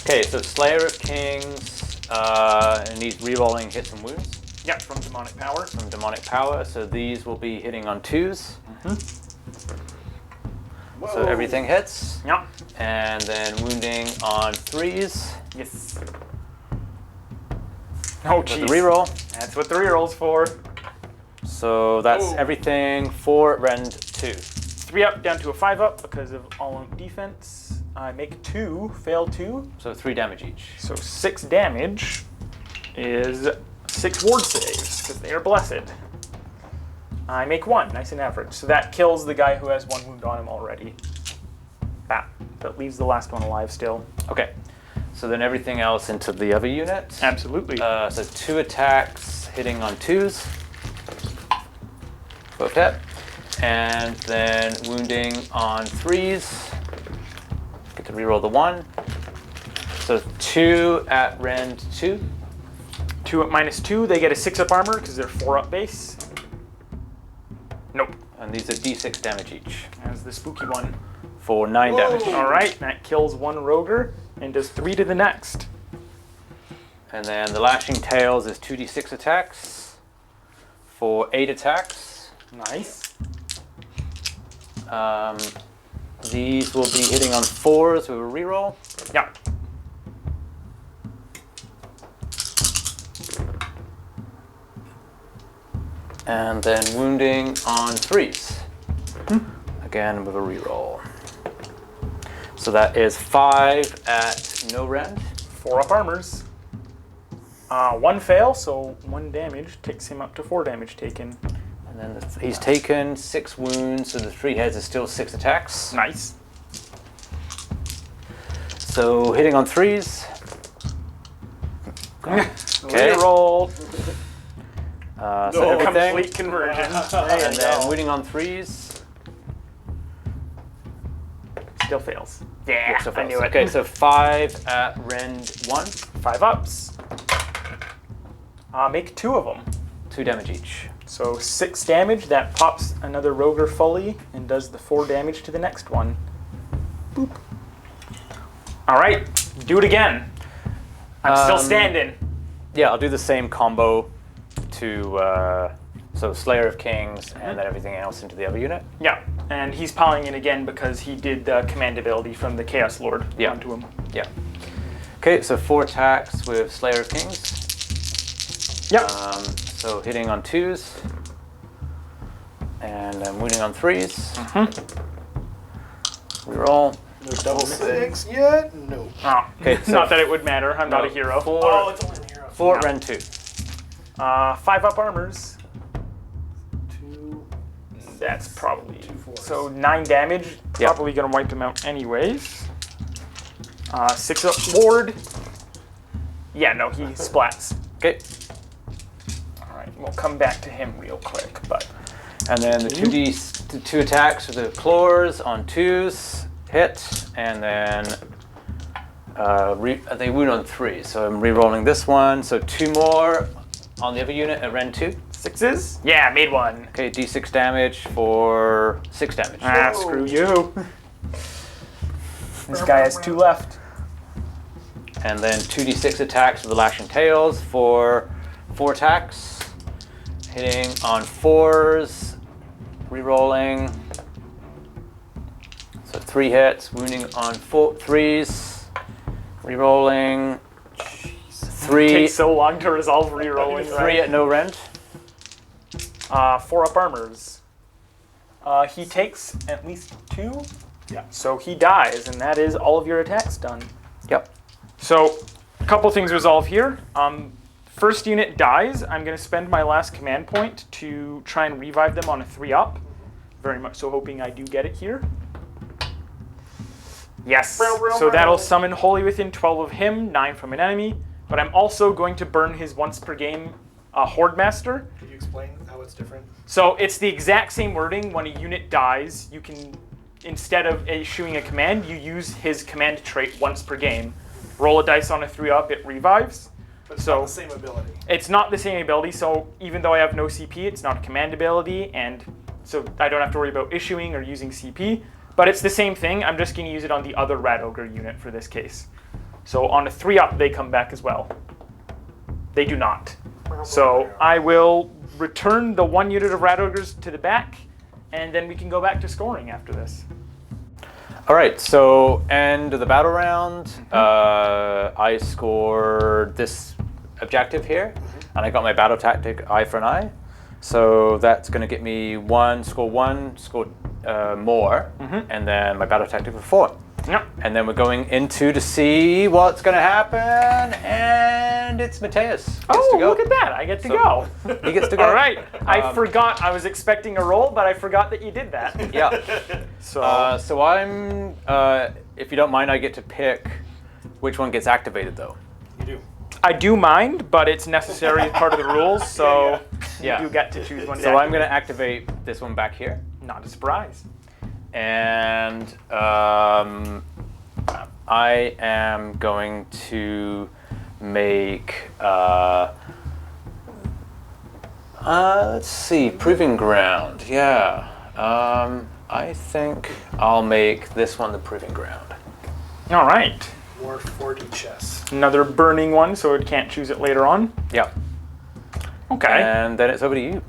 Okay, so Slayer of Kings, and he's rerolling hits and wounds Yep, from Demonic Power. from Demonic Power, so these will be hitting on 2s. So everything hits, Yep. and then wounding on 3s. Yes. Oh, With the jeez. reroll. That's what the reroll's for. So that's everything for Rend 2. 3 up down to a 5 up because of all-out defense. I make 2, fail 2. So 3 damage each. So 6 damage is 6 ward saves because they are blessed. I make 1, nice and average. So that kills the guy who has 1 wound on him already. Bap. That leaves the last one alive still. Okay. So then everything else into the other unit. Absolutely. So 2 attacks hitting on 2s. Both hit. And then wounding on 3s. Get to reroll the 1. So 2 at Rend 2. 2 at -2, they get a 6 up armor because they're 4 up base. Nope. And these are d6 damage each. As the spooky one. For 9 damage. All right, that kills 1 roger and does 3 to the next. And then the Lashing Tails is 2d6 attacks. For 8 attacks. Nice. These will be hitting on 4s with a reroll. Yeah. And then wounding on 3s. Again with a reroll. So that is 5 at no rend. 4 up armors. 1 fail, so 1 damage takes him up to 4 damage taken. And then he's taken 6 wounds, so the 3 heads is still 6 attacks. Nice. So hitting on 3s. Okay. Reroll. So everything. Complete conversion. And then wounding on 3s. Still fails. Yeah, So I knew it. Okay, so 5 at rend 1. 5 ups. Make 2 of them. 2 damage each. So 6 damage. That pops another Roger fully and does the 4 damage to the next one. Boop. All right, do it again. I'm still standing. Yeah, I'll do the same combo to so Slayer of Kings and then everything else into the other unit. Yeah, and he's piling in again because he did the command ability from the Chaos Lord onto him. Yeah. Okay, so 4 attacks with Slayer of Kings. Yep. So hitting on 2s. And I'm wounding on 3s. Reroll. No double 6 yet? No. Oh, Okay, so not that it would matter. I'm not a hero. 4, Oh, it's only a hero. 4 rend 2. 5 up armors. 2. That's probably 2 4s. so 9 damage. Yeah. Probably gonna wipe him out anyways. 6 up ward. Yeah, no, he splats. Okay. All right, we'll come back to him real quick, but And then the 2 attacks with the claws on 2s hit, and then they wound on 3. So I'm re-rolling this one. So 2 more on the other unit at Ren 2. 6s? Yeah, made one. Okay, d6 damage for 6 damage. Ah, screw you. This guy has 2 left. And then 2d6 attacks with the lashing tails for 4 attacks. Hitting on 4s, rerolling. So 3 hits, wounding on 3s, rerolling. 3. It takes so long to resolve rerolling. 3 at no rend. 4 up armors. He takes at least 2. Yeah. So he dies, and that is all of your attacks done. Yep. So, a couple things resolve here. First unit dies. I'm going to spend my last command point to try and revive them on a 3-up. Very much so hoping I do get it here. Yes. So that'll summon Holy Within 12 of him, 9 from an enemy. But I'm also going to burn his once per game Horde Master. Could you explain how it's different? So it's the exact same wording. When a unit dies, you can, instead of issuing a command, you use his command trait once per game. Roll a dice on a 3-up, it revives. But it's not the same ability. It's not the same ability, so even though I have no CP, it's not a command ability, and so I don't have to worry about issuing or using CP. But it's the same thing. I'm just going to use it on the other Rat Ogre unit for this case. So on a 3-up, they come back as well. They do not. So I will return the 1 unit of Rat Ogres to the back, and then we can go back to scoring after this. All right, so end of the battle round. I scored this objective here, and I got my battle tactic eye for an eye. So that's going to get me score one more, and then my battle tactic for 4. Yep. And then we're going into to see what's going to happen, and it's Mateus. Oh, look at that. I get to go. He gets to go. All right. I forgot. I was expecting a roll, but I forgot that you did that. Yeah. So, So I'm, if you don't mind, I get to pick which one gets activated, though. You do. I do mind, but it's necessary as part of the rules, so Yeah. you do get to choose one. So I'm going to activate this one back here. Not a surprise. And I am going to make, let's see, Proving Ground. Yeah. I think I'll make this one the Proving Ground. All right. More 4D chess. Another burning one, so it can't choose it later on. Yeah. Okay. And then it's over to you.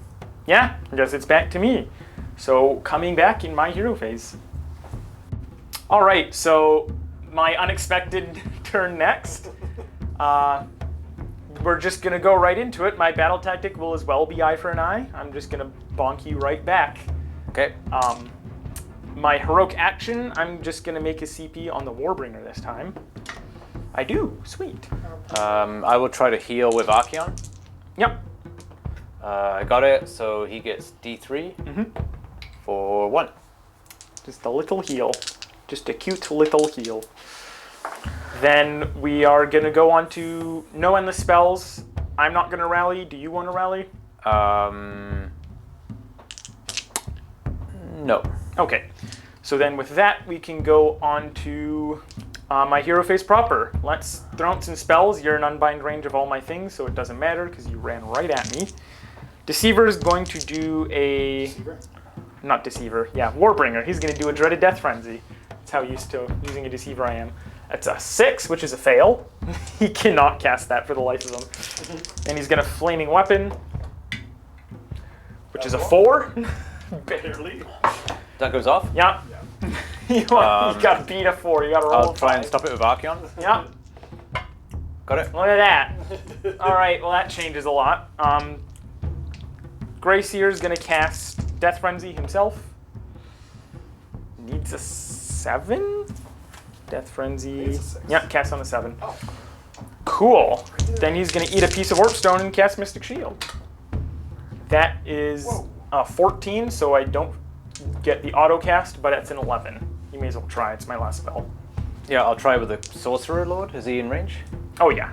Yeah, I guess it's back to me. So coming back in my hero phase. All right, so my unexpected turn next. We're just gonna go right into it. My battle tactic will as well be eye for an eye. I'm just gonna bonk you right back. Okay. My heroic action, I'm just gonna make a CP on the Warbringer this time. I do, sweet. I will try to heal with Archaon. Yep. I got it, so he gets D3 for 1. Just a little heal. Just a cute little heal. Then we are gonna go on to no endless spells. I'm not gonna rally. Do you want to rally? No. Okay. So then with that, we can go on to my hero phase proper. Let's throw out some spells. You're in unbind range of all my things, so it doesn't matter because you ran right at me. Deceiver is going to do a... Deceiver? Not Deceiver. Yeah, Warbringer. He's going to do a Dreaded Death Frenzy. That's how used to using a Deceiver I am. That's a 6, which is a fail. He cannot cast that for the life of him. And he's going to Flaming Weapon, which is a 4. Barely. That goes off. Yeah. You got to beat a 4. You got to roll I'll a try 5. and stop it with Archaon. Yeah. Got it. Look at that. All right, well, that changes a lot. Greyseer is going to cast Death Frenzy himself. Needs a 7? Death Frenzy. Needs a 6. Yeah, cast on a 7. Oh. Cool. Then he's going to eat a piece of Warpstone and cast Mystic Shield. That is 14, so I don't get the auto cast, but it's an 11. You may as well try. It's my last spell. Yeah, I'll try with the Sorcerer Lord. Is he in range? Oh, yeah.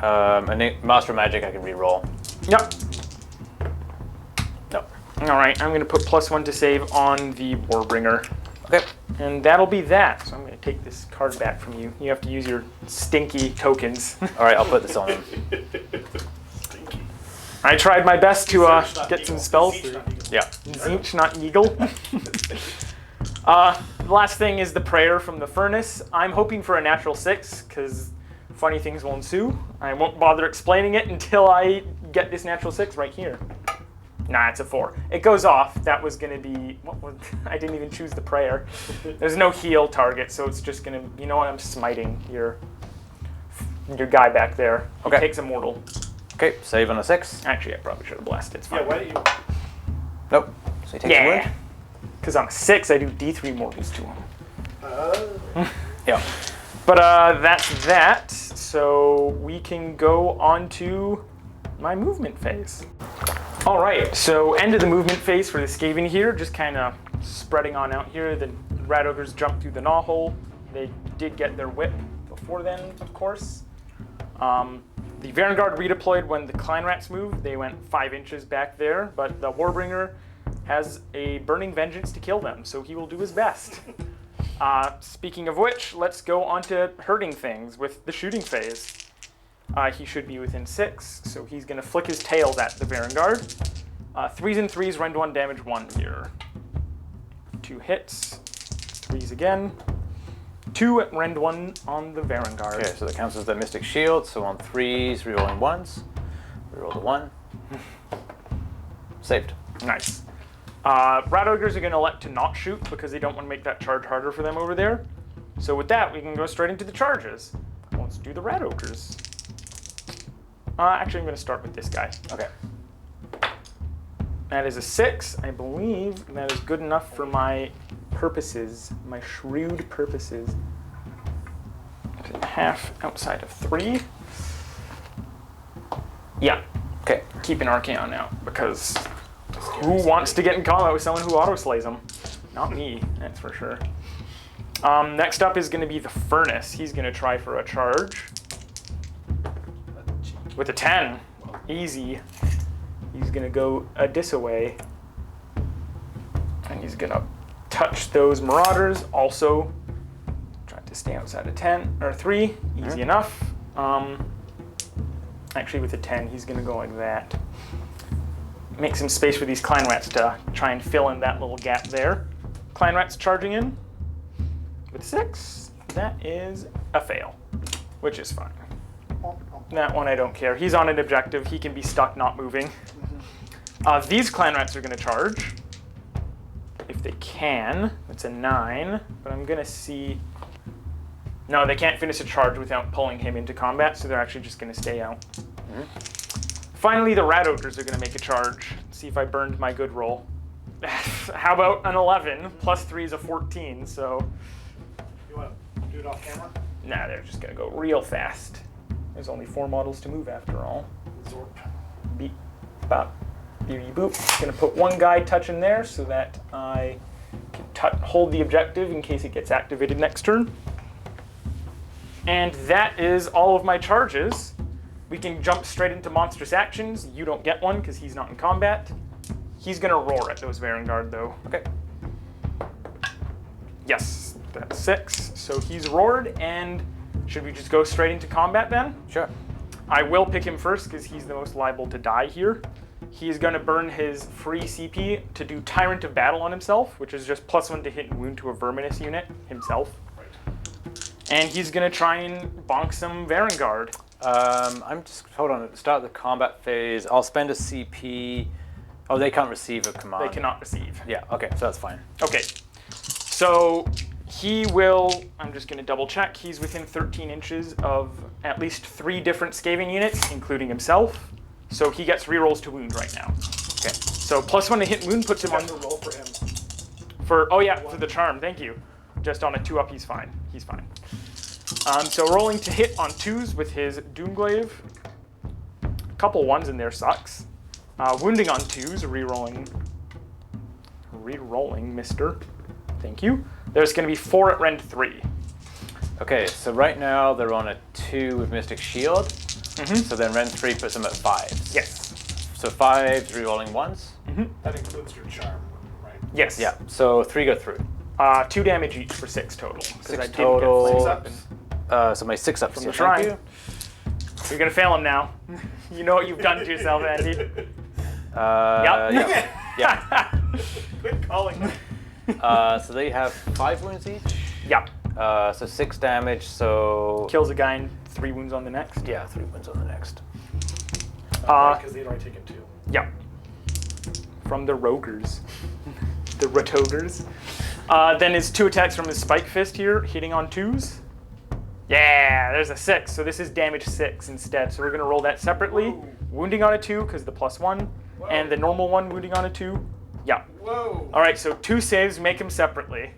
And then Master of Magic I can re-roll. Yep. No. All right, I'm going to put +1 to save on the Warbringer. Okay. And that'll be that. So I'm going to take this card back from you. You have to use your stinky tokens. All right, I'll put this on him. I tried my best to Zeech, not get eagle. some spells Zeech, through. not eagle. Yeah. Zeech, not eagle. The last thing is the prayer from the furnace. I'm hoping for a natural 6 because funny things will ensue. I won't bother explaining it until I get this natural 6 right here. Nah, it's a 4. It goes off. That was going to be... I didn't even choose the prayer. There's no heal target, so it's just going to... You know what? I'm smiting your guy back there. He Okay. takes a mortal. Okay, save on a 6. Actually, I probably should have blessed it. It's fine. Yeah, why don't you? Nope. So he takes a wound. Yeah. Because on a 6, I do D3 mortals to him. Yeah. But that's that. So we can go on to my movement phase. All right, so end of the movement phase for the Skaven here, just kind of spreading on out here. The Rat Ogres jumped through the gnaw hole. They did get their whip before then, of course. The Vanguard redeployed when the Klein Rats moved. They went 5 inches back there, but the Warbringer has a burning vengeance to kill them, so he will do his best. Speaking of which, let's go on to hurting things with the shooting phase. He should be within 6, so he's going to flick his tails at the Vanguard. 3s and 3s, rend 1, damage 1 here. 2 hits, 3s again. 2 at rend 1 on the Vanguard. Okay, so that counts as the Mystic Shield. So on 3s, rerolling 1s. Reroll the 1. Saved. Nice. Rat Ogres are going to elect to not shoot because they don't want to make that charge harder for them over there. So with that, we can go straight into the charges. Let's do the Rat Ogres. Actually, I'm going to start with this guy. Okay. That is a 6. I believe that is good enough for my purposes, my shrewd purposes. Half outside of 3. Yeah. Okay. Keeping Archaon out because who wants to get in combat with someone who auto-slays them? Not me, that's for sure. Next up is going to be the Furnace. He's going to try for a charge. With a 10. Easy. He's going to go a dis-away. And he's going to touch those Marauders. Also, try to stay outside of 10 or 3. Easy enough. Actually, with a 10, he's going to go like that. Make some space for these Klein Rats to try and fill in that little gap there. Klein Rats charging in with 6. That is a fail, which is fine. That one I don't care. He's on an objective. He can be stuck not moving. These Klein Rats are going to charge. If they can. It's a 9, but I'm going to see... No, they can't finish a charge without pulling him into combat, so they're actually just going to stay out. Finally, the Rat Ogres are going to make a charge. See if I burned my good roll. How about an 11? Plus 3 is a 14, so... You want to do it off camera? Nah, they're just going to go real fast. There's only 4 models to move after all. Zorp. Beep, bop, beep, boop. Going to put one guy touching there so that I can hold the objective in case it gets activated next turn. And that is all of my charges. We can jump straight into monstrous actions. You don't get one because he's not in combat. He's going to roar at those Vanguard though. Okay. Yes, that's 6. So he's roared, and should we just go straight into combat then? Sure. I will pick him first because he's the most liable to die here. He's going to burn his free CP to do Tyrant of Battle on himself, which is just +1 to hit and wound to a Verminous unit himself. Right. And he's going to try and bonk some Vanguard. I'm just, hold on, at the start of the combat phase, I'll spend a CP. Oh, they can't receive a command. They cannot receive. Yeah, okay, so that's fine. Okay, so he will, I'm just going to double check, he's within 13 inches of at least 3 different Skaven units, including himself. So he gets rerolls to wound right now. Okay. So +1 to hit and wound puts him You on have to roll for him. for the charm, thank you. Just on a 2-up, he's fine. He's fine. So rolling to hit on 2s with his Doomglaive. A couple 1s in there sucks. Wounding on 2s, rerolling, mister. Thank you. There's going to be 4 at rend 3. Okay, so right now they're on a 2 with Mystic Shield. So then rend 3 puts them at 5s. Yes. So 5s rerolling 1s. That includes your charm, right? Yes. Yeah, so 3 go through. 2 damage each for 6 total. 6 total. So my 6 ups From here, the thank shrine. you. You're gonna fail him now. You know what you've done to yourself, Andy. Yep. Yeah. Quit calling them. So they have 5 wounds each. Yep. So 6 damage. So Kills a guy and 3 wounds on the next. yeah, 3 wounds on the next. Because they'd already taken 2. Yep. From the Rogers. The Ratogers. Then his 2 attacks from his Spike Fist here, hitting on 2s. Yeah, there's a 6. So this is damage 6 instead. So we're going to roll that separately. Whoa. Wounding on a 2 because the +1. Whoa. And the normal one wounding on a 2. Yeah. Whoa. All right, so 2 saves, make them separately.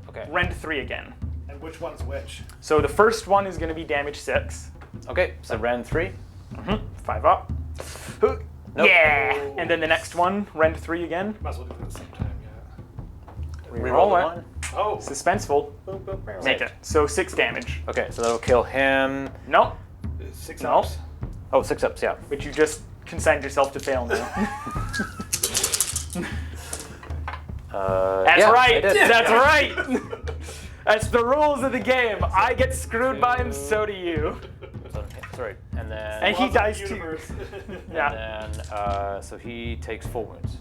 Okay. Rend 3 again. And which one's which? So the first one is going to be damage 6. Okay. So Rend 3. 5 up. Nope. Yeah. And then the next one, Rend 3 again. Might as well do it at the same time, yeah. Reroll the it. 1. Oh. Suspenseful. Make it. So 6 damage. Okay. So that'll kill him. Nope. 6 No. ups. Oh, 6 ups. Yeah. But you just consigned yourself to fail now. That's yeah, right. I did. That's Yeah. right. That's the rules of the game. I get screwed by him, so do you. So, sorry. And then. And he Laws of the dies too. universe. Yeah. And then, so he takes 4 wounds.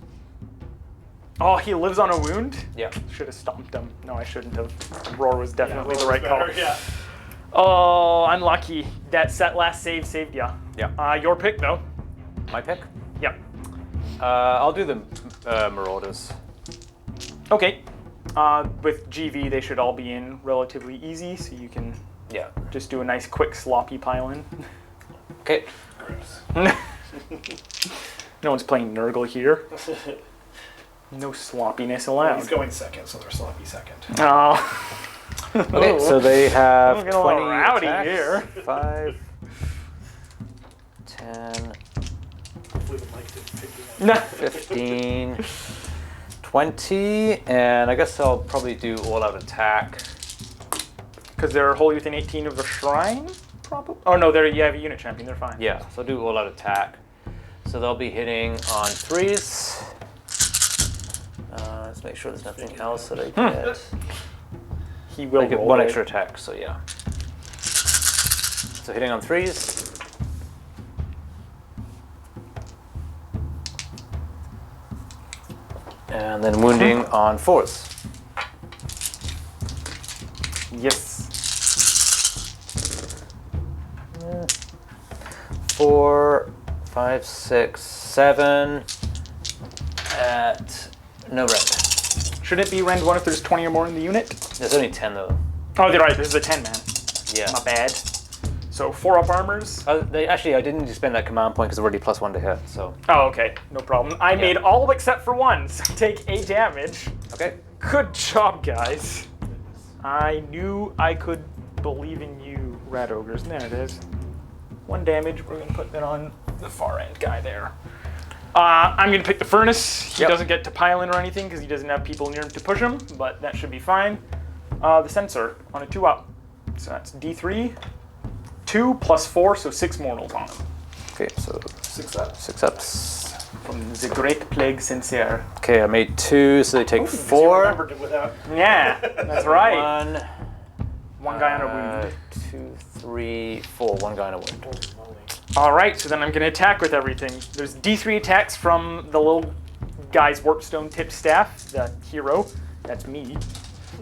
Oh, he lives on a wound? Yeah. Should have stomped him. No, I shouldn't have. Roar was definitely the Roar was right call. better, yeah. Oh, unlucky. That last save saved ya. Yeah. Your pick, though. My pick. Yep. I'll do the Marauders. Okay. With GV, they should all be in relatively easy, so you can Yeah. just do a nice, quick, sloppy pile-in. Okay. Gross. No one's playing Nurgle here. No sloppiness allowed. He's going second, so they're sloppy second. Oh. Okay, so they have We're getting a 20 little rowdy attacks. here. 5, 10, Hopefully the mic didn't pick you up. Nah. 15, 20, and I guess I'll probably do all-out attack. Because they're wholly within 18 of the shrine, probably? Oh, no, you have a unit champion. They're fine. Yeah, so I'll do all-out attack. So they'll be hitting on 3s. Let's make sure there's nothing else that I get. He will I get roll 1 it. extra attack, so yeah. So hitting on 3s. And then wounding on 4s. Yes. 4, 5, 6, 7 at no rend. Should it be Rend 1 if there's 20 or more in the unit? There's only 10 though. Oh, they're right. This is a 10 man. Yeah. My bad. So 4 up armors. I didn't need to spend that command point because I'm already +1 to hit, so. Oh, okay. No problem. I made all except for 1, so take 8 damage. Okay. Good job, guys. I knew I could believe in you, Rat Ogres. There it is. 1 damage. We're going to put that on the far end guy there. I'm going to pick the Furnace. He doesn't get to pile in or anything because he doesn't have people near him to push him, but that should be fine. The Sensor on a 2 up. So that's D3. 2 plus 4, so 6 mortals on him. Okay, so 6 ups. 6 ups. From the Great Plague Sincere. Okay, I made 2, so they take You 4. remembered it without. Yeah, that's right. 1. 1 guy on a wound. 2, 3, 4. 1 guy on a wound. Holy moly. All right, so then I'm going to attack with everything. There's D3 attacks from the little guy's Warpstone tipped staff, the hero. That's me.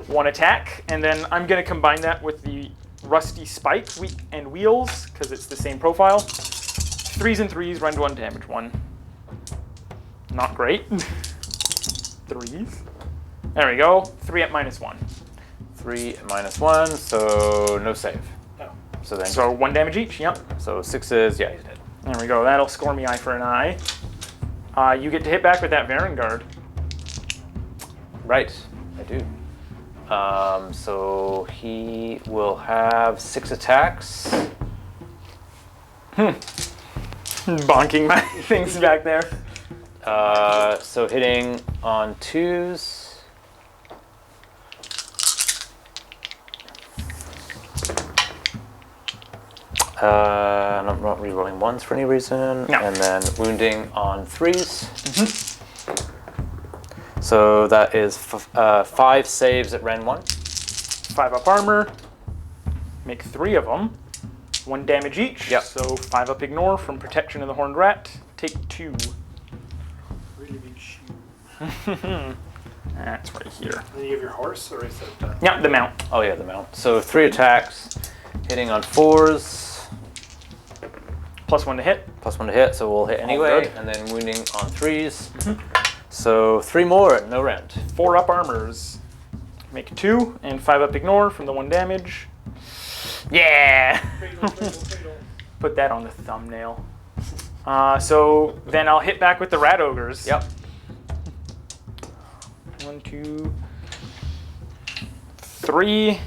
1 attack, and then I'm going to combine that with the Rusty Spike and Wheels, because it's the same profile. 3s and 3s, rend 1, damage 1. Not great. 3s. There we go. 3 at -1. 3 at -1, so no save. Oh. So then, So 1 damage each, yep. so 6s, yeah, he's dead. There we go. That'll score me eye for an eye. You get to hit back with that Varangard. Right, I do. So he will have 6 attacks. Bonking my things back there. So hitting on 2s. And I'm not re-rolling 1s for any reason. No. And then wounding on 3s. So that is 5 saves at Ren 1. 5 up armor. Make 3 of them. 1 damage each. Yep. So 5 up ignore from protection of the horned rat. Take 2. Really big shoe. That's right here. Then you have your horse, or is that? Yeah, the mount. Oh yeah, the mount. So 3 attacks, hitting on 4s, +1 to hit. +1 to hit, so we'll hit anyway, good. and then wounding on 3s. So 3 more at no round. 4 up armors. Make 2 and 5 up ignore from the 1 damage. Yeah! Put that on the thumbnail. So then I'll hit back with the rat ogres. Yep. 1, 2, 3,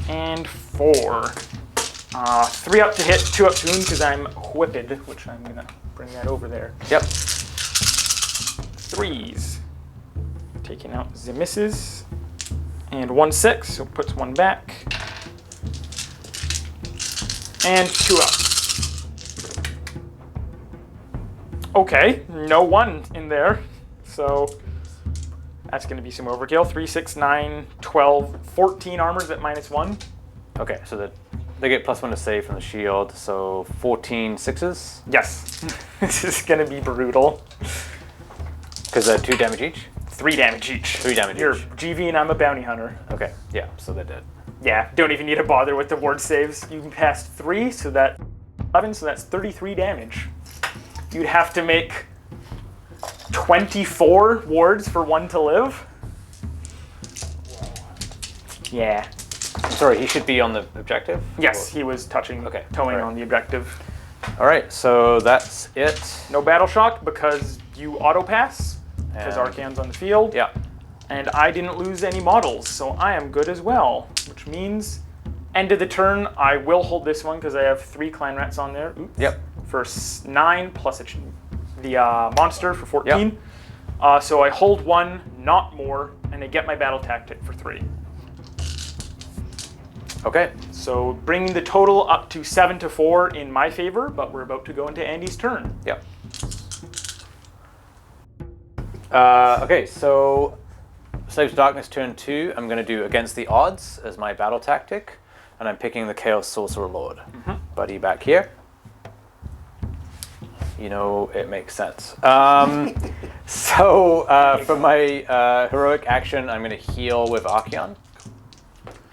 and 4. 3 up to hit, 2 up to wound because I'm whipped, which I'm gonna bring that over there. Yep. 3s. Taking out the misses. And 1 6, so puts 1 back. And 2 up. Okay, no 1 in there. So that's going to be some overkill. 3, 6, 9, 12, 14 armors at -1. Okay, so they get +1 to save from the shield, so 14 6s. Yes. This is going to be brutal. Because they're 2 damage each? 3 damage each. 3 damage You're each. GV and I'm a bounty hunter. Okay, yeah, so they're dead. Yeah, don't even need to bother with the ward saves. You passed 3, so that 11, so that's 33 damage. You'd have to make 24 wards for 1 to live. Yeah. I'm sorry, he should be on the objective? Yes, he was towing alright. on the objective. Alright, so that's it. No battle shock because you auto pass because And- Archaon's on the field. Yeah. And I didn't lose any models, so I am good as well. Which means, end of the turn, I will hold this one because I have 3 clan rats on there. Oops. Yep. For 9 plus the monster for 14. So I hold 1, not more, and I get my battle tactic for 3. Okay. So bringing the total up to 7 to 4 in my favor, but we're about to go into Andy's turn. Yep. Okay, so Slaves of Darkness turn 2, I'm going to do Against the Odds as my battle tactic, and I'm picking the Chaos Sorcerer Lord. Buddy back here. You know, it makes sense. So for my heroic action, I'm going to heal with Archaon.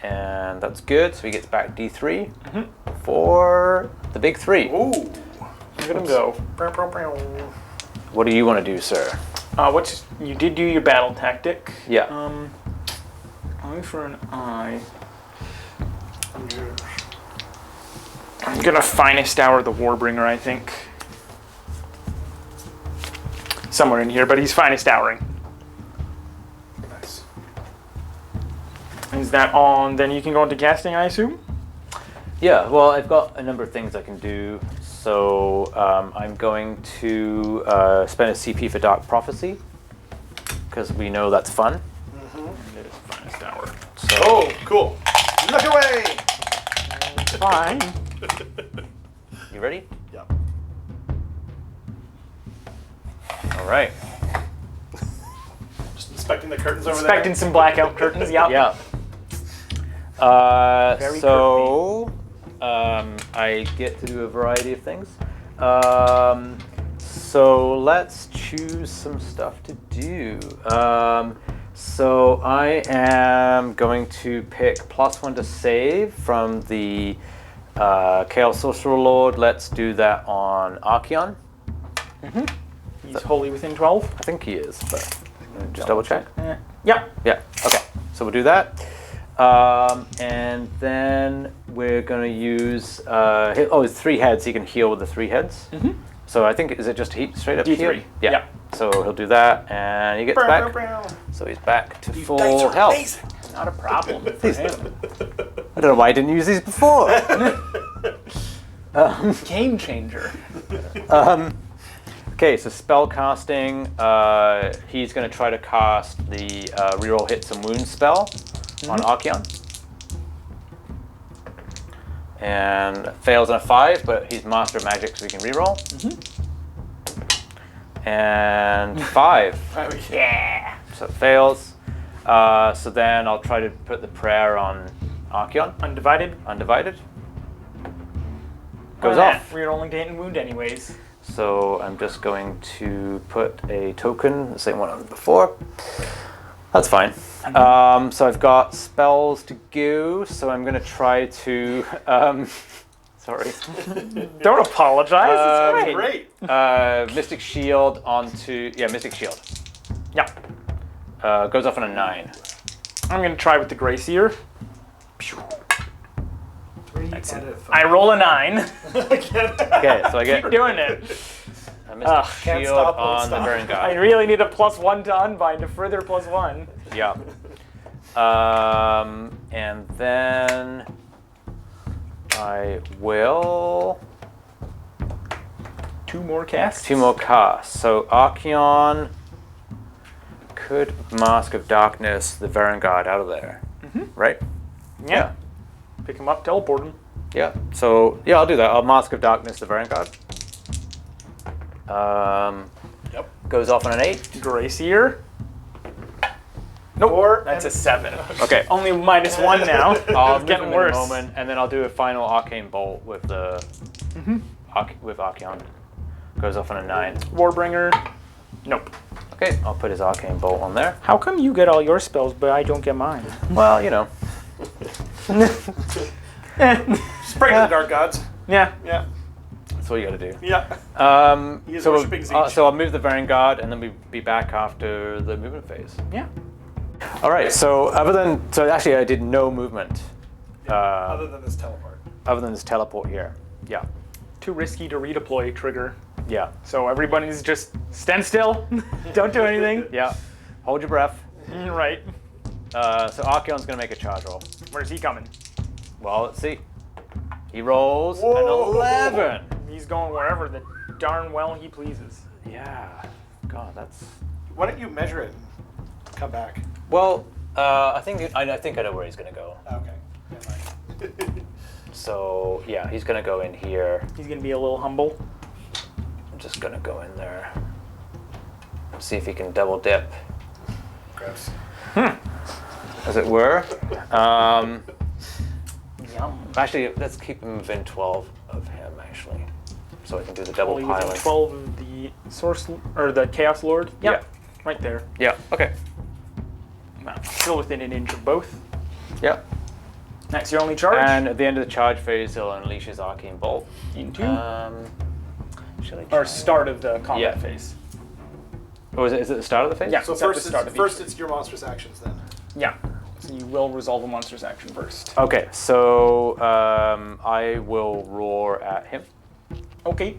And that's good, so he gets back D3 for the big 3. Ooh. Look at him go. What do you want to do, sir? You did do your battle tactic. Yeah. Eye for an eye. I'm gonna Finest Hour the Warbringer, I think. Somewhere in here, but he's Finest Houring. Nice. Is that on? Then you can go into casting, I assume? Yeah, well, I've got a number of things I can do. So I'm going to spend a CP for Dark Prophecy, because we know that's fun. It is Finest Hour. So, Oh, cool. Look away! Fine. you ready? Yep. All right. Just inspecting the curtains over Expecting some blackout curtains, yeah. Yeah. Very So I get to do a variety of things. So let's choose some stuff to do. So I am going to pick +1 to save from the Chaos Sorcerer Lord. Let's do that on Archaon. He's wholly within 12. I think he is, but just double check. Yep. Yeah, okay. So we'll do that. And then we're going to use... it's 3 heads. He can heal with the 3 heads. So I think, is it just straight up D3. here? Yeah. Yeah. So he'll do that, and he gets back. So he's back to full health. Not a problem for him. I don't know why I didn't use these before. Game changer. Okay, so spell casting. He's going to try to cast the reroll hits and wounds spell on Archaon. And fails on a 5, but he's Master of Magic, so he can reroll. And 5. Yeah. So it fails. So then I'll try to put the prayer on Archaon. Undivided. Undivided. goes off. Rerolling to hit and wound anyways. So I'm just going to put a token, the same one as before. That's fine. So I've got spells to go, so I'm going to try to... sorry. Don't apologize. It's Great. Mystic Shield onto... Yeah, Mystic Shield. Yeah. Goes off on a 9. I'm going to try with the Gracier. 3 That's out it. of 5. I roll a 9. Okay, so I get Keep doing it. a Mystic Can't Shield stop, won't on the stop. Burn I God. really need a +1 to unbind, a further +1. Yeah. And then I will... 2 more casts. 2 more casts. So Archaon could Mask of Darkness the Varangard out of there. Right? Yeah. Pick him up, teleport him. Yeah. So, yeah, I'll do that. I'll Mask of Darkness the Varangard. Yep. Goes off on an 8. Gracier. Nope. 4. That's a 7. Okay. Only -1 now. I'll It's move getting him worse. in a moment, and then I'll do a final Arcane Bolt with the with Archaon. Goes off on a 9. Warbringer. Nope. Okay, I'll put his Arcane Bolt on there. How come you get all your spells, but I don't get mine? Well, you know. Just pray to the dark gods. Yeah. Yeah. That's what you gotta do. Yeah. He is worshipping Zeech. So I'll move the Varangard, and then we'll be back after the movement phase. Yeah. All right. So actually I did no movement. Other than this teleport. Other than this teleport here. Yeah. Too risky to redeploy trigger. Yeah. So everybody's just stand still. Don't do anything. Yeah. Hold your breath. Right. So Archaon's gonna make a charge roll. Where's he coming? Well, let's see. He rolls an 11. He's going wherever the darn well he pleases. Yeah. God, that's. Why don't you measure it and come back? Well, I think I know where he's gonna go. Okay. Never mind. So yeah, he's gonna go in here. He's gonna be a little humble. I'm just gonna go in there. See if he can double dip, Gross. as it were. Yum. Actually, let's keep him within 12 of him, actually, so I can do the double Only within piling. 12 of the source or the Chaos Lord. Yep. Right there. Yeah. Okay. Wow. Still within an inch of both. Yeah. That's your only charge. And at the end of the charge phase, he'll unleash his Arcane Bolt. Into. Should I Or try? start of the combat Yeah. phase. Oh, is it the start of the phase? Yeah. So It's at the first, start of each first phase. it's your monstrous actions then. Yeah. So you will resolve a monster's action first. Okay, so I will roar at him. Okay.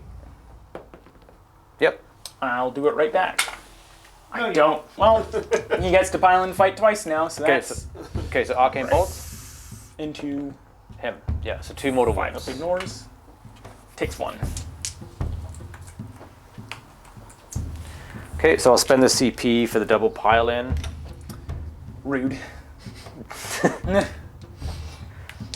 Yep. I'll do it right back. No, I you don't. Well, he gets to pile and fight twice now, so Okay, that's so Arcane Bolt. into Him. Yeah, so 2 mortal Up wounds. ignores. Takes 1. Okay, so I'll spend the CP for the double pile in. Rude.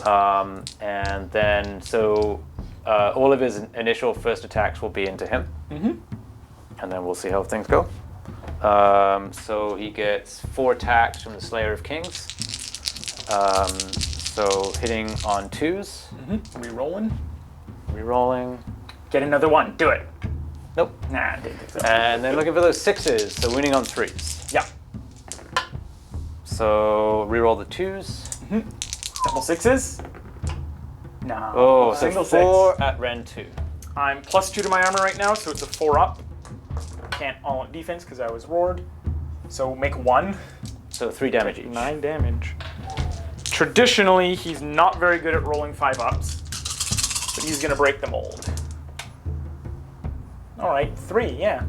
And then, so all of his initial first attacks will be into him. And then we'll see how things go. So he gets 4 attacks from the Slayer of Kings. So hitting on 2s. Rerolling. Rerolling. Get another 1. Do it. Nope. Nah, didn't think so. And then looking for those 6s, so winning on 3s. Yeah. So reroll the 2s. Double 6s. No. Oh, so single 4 6. at Ren 2. I'm +2 to my armor right now, so it's a 4 up. Can't all at defense because I was roared. So make 1. So 3 damage each. 9 damage. Traditionally, he's not very good at rolling 5 ups, but he's gonna break the mold. All right, 3, yeah.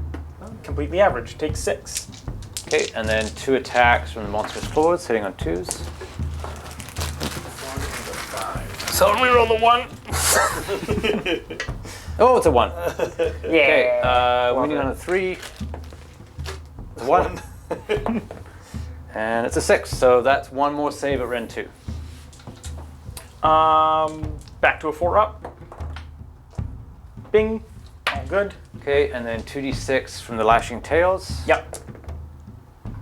Completely average. Takes 6. Okay, and then 2 attacks from the monstrous claws, hitting on 2s. So reroll the 1. Oh, it's a 1. Okay, winning on a 3. It's a 1. And it's a 6, so that's 1 more save at Ren 2. Back to a 4 up. Bing. All good. Okay, and then 2d6 from the Lashing Tails. Yep.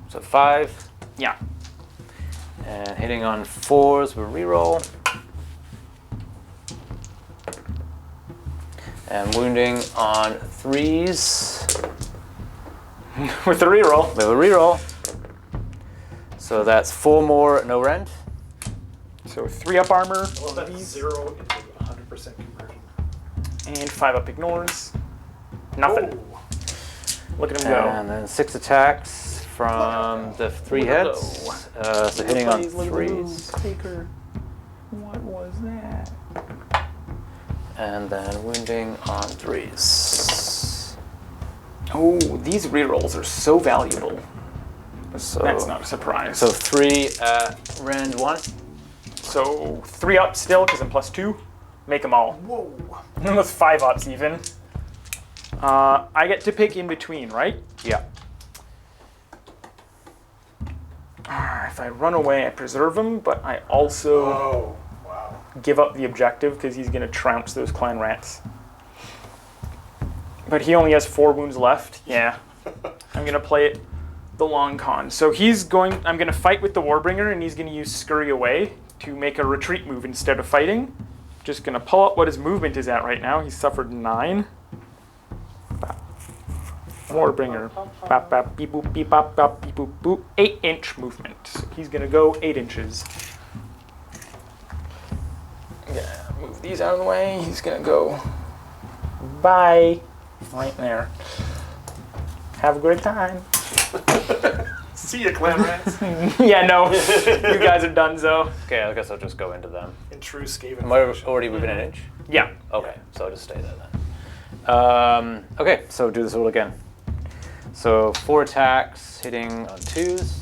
So 5. Yeah. And hitting on 4s, we'll reroll. And wounding on 3s. With a reroll. With a reroll. So that's 4 more, no rend. So 3 up armor. Well, that's 0 into 100% conversion. And 5 up ignores. Nothing. Oh. Look at him go. And then 6 attacks from the 3 heads. So hitting on 3s. Taker. What was that? And then wounding on 3s. Oh, these rerolls are so valuable. So That's not a surprise. So 3 at rend 1. So 3 up still, because I'm +2. Make them all. Whoa. With 5 ups even. I get to pick in between, right? Yeah. If I run away, I preserve him, but I also Oh, wow. give up the objective because he's going to trounce those clan rats. But he only has 4 wounds left. Yeah. I'm going to play it the long con. So I'm going to fight with the Warbringer, and he's going to use Scurry Away to make a retreat move instead of fighting. Just going to pull up what his movement is at right now. He's suffered 9. Warbringer. Bop, bop, beep, boop, beep, bop, bop, beep, boop, boop. 8-inch movement. So he's going to go 8 inches. I'm going to move these out of the way. He's going to go bye. Right there. Have a great time. See ya, clan rats. Yeah, no. You guys are done, so. Okay, I guess I'll just go into them. In true Skaven. Am I already within an inch? Yeah. Okay, so I'll just stay there then. Okay, so do this all again. So 4 attacks, hitting on 2s.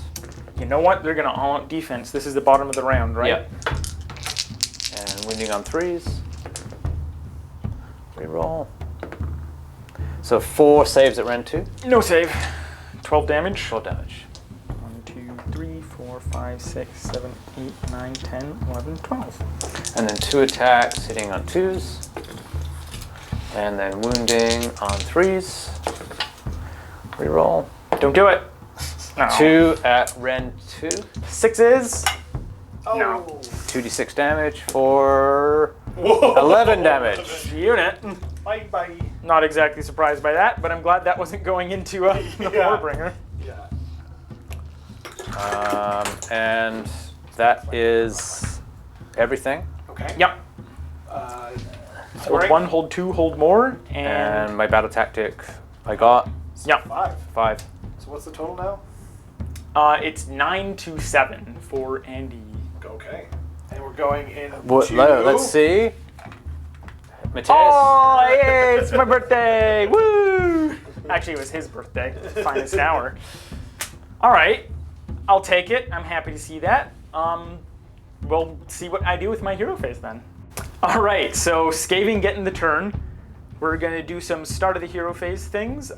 You know what? They're going to all out defense. This is the bottom of the round, right? Yep. And wounding on 3s. Reroll. So 4 saves at rend 2. No save. 12 damage. 12 damage. 1, 2, 3, 4, 5, 6, 7, 8, 9, 10, 11, 12. And then 2 attacks, hitting on 2s. And then wounding on 3s. Reroll. Don't do it. No. 2 at rend 2. 6s. Oh. No. 2d6 damage for Whoa. 11 damage. Unit. Bye bye. Not exactly surprised by that, but I'm glad that wasn't going into the Yeah. Warbringer. Yeah. And that is everything. Okay. Yep. Hold Alright. 1, hold 2, hold more, And my battle tactic, I got yep. 5. 5. So what's the total now? It's 9 to 7 for Andy. Okay. And we're going in. Let's see. Matthias. Oh, hey, it's my birthday! Woo! Actually, it was his birthday. Finest hour. All right, I'll take it. I'm happy to see that. We'll see what I do with my hero phase then. All right, so Skaven getting the turn. We're gonna do some start of the hero phase things.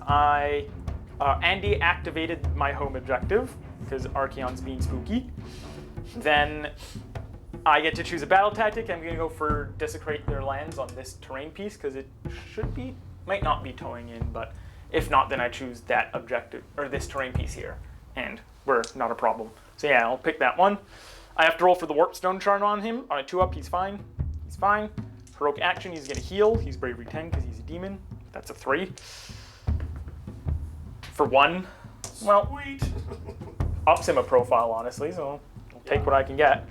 Andy activated my home objective because Archaon's being spooky. Then I get to choose a battle tactic. I'm going to go for desecrate their lands on this terrain piece because it might not be towing in, but if not, then I choose that objective, or this terrain piece here, and we're not a problem. So yeah, I'll pick that one. I have to roll for the Warpstone charm on him. On a 2-up, he's fine. He's fine. Heroic action, he's going to heal. He's Bravery 10 because he's a demon. That's a 3. For 1, well, Sweet. ups him a profile, honestly, so I'll take what I can get.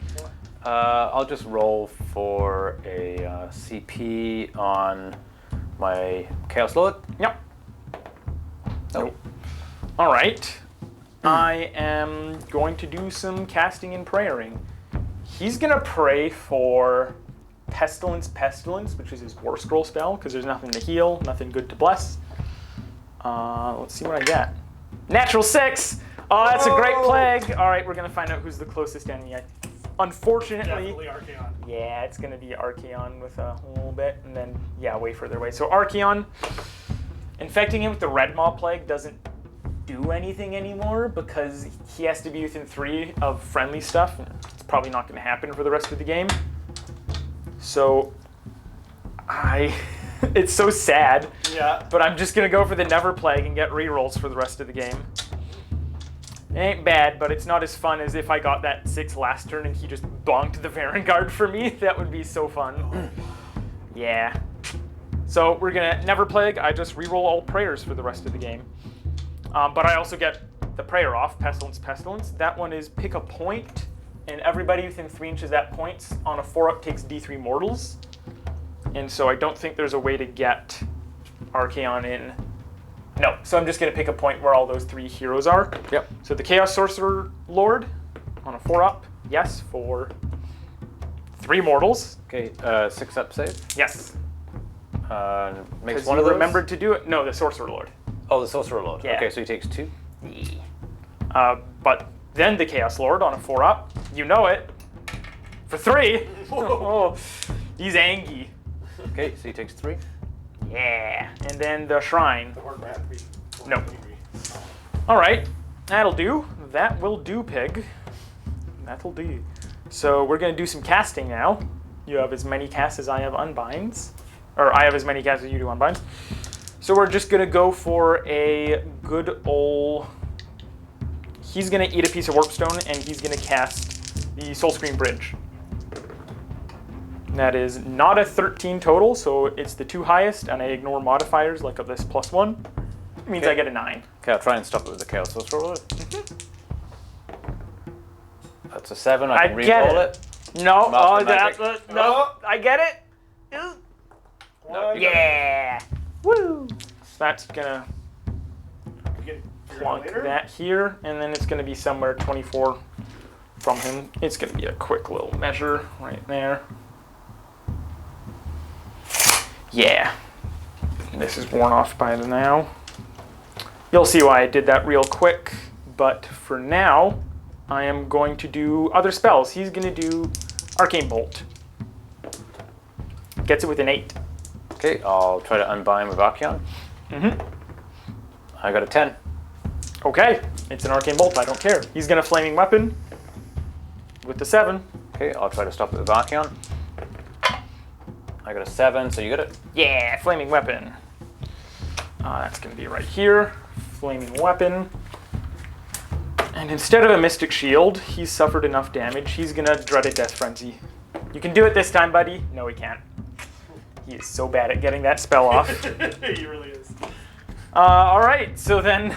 I'll just roll for a CP on my Chaos Lord. Yep. Nope. All right. I am going to do some casting and prayering. He's going to pray for Pestilence, which is his War Scroll spell, because there's nothing to heal, nothing good to bless. Let's see what I get. Natural 6! Oh, that's a great plague! All right, we're going to find out who's the closest enemy. Unfortunately, Definitely Archaon. yeah, it's going to be Archaon with a little bit, and then, yeah, way further away. So Archaon, infecting him with the Red Maw Plague doesn't do anything anymore because he has to be within 3 of friendly stuff. It's probably not going to happen for the rest of the game. So, it's so sad, Yeah. but I'm just going to go for the Never Plague and get rerolls for the rest of the game. It ain't bad, but it's not as fun as if I got that 6 last turn and he just bonked the Varangard for me. That would be so fun. Yeah. So we're gonna never plague. I just reroll all prayers for the rest of the game. But I also get the prayer off, pestilence. That one is pick a point, and everybody within 3 inches of that point on a 4-up takes D3 mortals. And so I don't think there's a way to get Archaon in. No, so I'm just gonna pick a point where all those 3 heroes are. Yep. So the Chaos Sorcerer Lord on a 4-up, yes, for 3 mortals. Okay, 6-up save. Yes. Makes Because one you of those. remembered to do it. No, the Sorcerer Lord. Oh, the Sorcerer Lord. Yeah. Okay, so he takes 2. But then the Chaos Lord on a 4-up, you know it, for 3. Oh, he's angry. Okay, so he takes 3. Yeah. And then the Shrine. The Horde Rat. No. All right, that'll do. That will do, Pig. That'll do. So we're gonna do some casting now. You have as many casts as I have unbinds. Or I have as many casts as you do unbinds. So we're just gonna go for a good ol'... He's gonna eat a piece of Warpstone and he's gonna cast the Soul Screen Bridge. That is not a 13 total, so it's the 2 highest, and I ignore modifiers like of this +1. It means I get a 9. Okay, I'll try and stop it with the Chaos Sorcerer Lord. That's a 7. I can get re-roll it. it. No, Mark oh, the magic. no, I get it. No, Yeah, woo. That's gonna You can figure it out plunk later. that here, and then it's gonna be somewhere 24 from him. It's gonna be a quick little measure right there. Yeah, this is worn off by now. You'll see why I did that real quick, but for now, I am going to do other spells. He's gonna do Arcane Bolt. Gets it with an 8. Okay, I'll try to unbind with Archaon. I got a 10. Okay, it's an Arcane Bolt, I don't care. He's gonna Flaming Weapon with the 7. Okay, I'll try to stop it with Archaon. I got a 7, so you got it. Yeah, Flaming Weapon. That's gonna be right here. Flaming Weapon. And instead of a Mystic Shield, he's suffered enough damage. He's gonna Dreaded Death Frenzy. You can do it this time, buddy. No, he can't. He is so bad at getting that spell off. He really is. All right, so then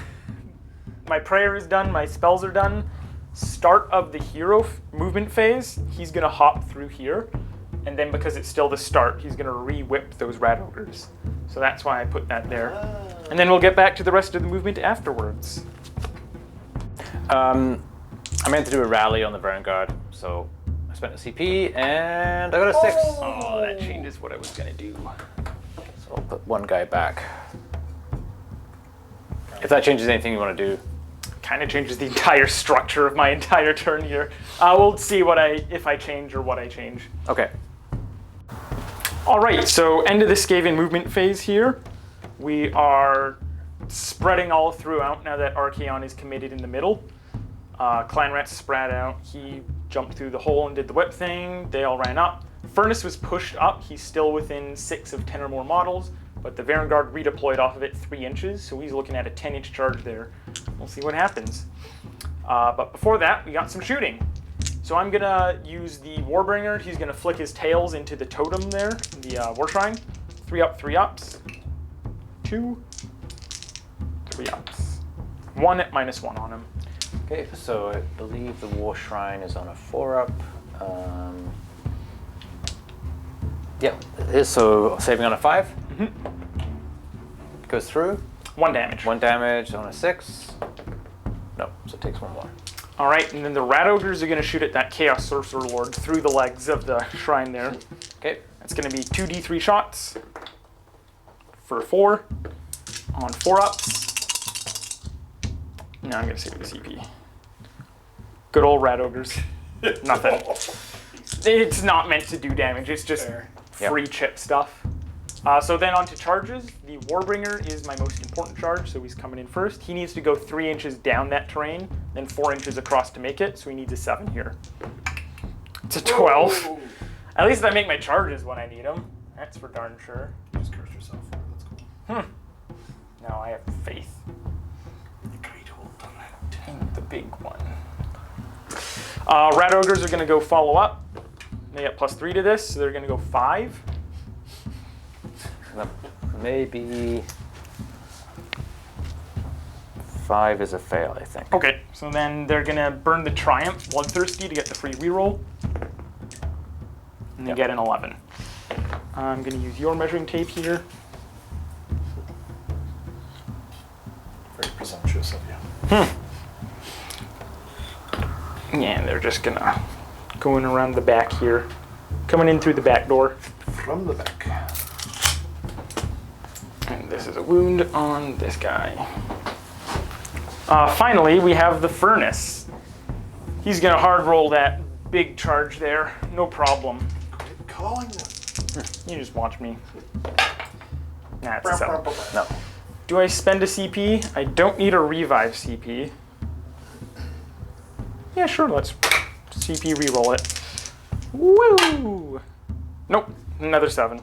my prayer is done, my spells are done. Start of the hero movement phase, he's gonna hop through here. And then because it's still the start, he's gonna re-whip those rat ogres. So that's why I put that there. And then we'll get back to the rest of the movement afterwards. I meant to do a rally on the Vanguard, so I spent a CP and I got a 6. Oh, that changes what I was gonna do. So I'll put one guy back. If that changes anything you want to do. Kind of changes the entire structure of my entire turn here. We'll see if I change or what I change. Okay. All right, so end of the Skaven movement phase here. We are spreading all throughout now that Archaon is committed in the middle. Clan Rats spread out. He jumped through the hole and did the whip thing. They all ran up. Furnace was pushed up. He's still within 6 of 10 or more models, but the Vanguard redeployed off of it 3 inches, so he's looking at a 10-inch charge there. We'll see what happens. But before that, we got some shooting. So I'm gonna use the Warbringer. He's gonna flick his tails into the totem there, the War Shrine. 3 up, 3 ups. 2, 3 ups. 1 at -1 on him. Okay, so I believe the War Shrine is on a 4-up. Yep, it is, so saving on a 5. Goes through. 1 damage. 1 damage on a 6. No, so it takes 1 more. All right, and then the Rat Ogres are gonna shoot at that Chaos Sorcerer Lord through the legs of the shrine there. Okay. That's gonna be 2d3 shots for 4 on 4-ups. Now I'm gonna save the CP. Good old Rat Ogres. Nothing. It's not meant to do damage, it's just free chip stuff. So then on to charges. The Warbringer is my most important charge, so he's coming in first. He needs to go 3 inches down that terrain, then 4 inches across to make it, so he needs a 7 here. It's a 12. Whoa. At least I make my charges when I need them. That's for darn sure. You just cursed yourself. That's cool. No, I have faith. The great old rat. And the big one. Rat Ogres are going to go follow up. They get +3 to this, so they're going to go 5. Maybe 5 is a fail, I think. Okay, so then they're gonna burn the Triumph Bloodthirsty to get the free reroll. And they get an 11. I'm gonna use your measuring tape here. Very presumptuous of you. Yeah, they're just gonna go in around the back here. Coming in through the back door. From the back. And this is a wound on this guy. Finally, we have the Furnace. He's gonna hard roll that big charge there. No problem. Quit calling them. You just watch me. Nah, it's a 7. No. Do I spend a CP? I don't need a revive CP. Yeah, sure, let's CP reroll it. Woo! Nope, another 7.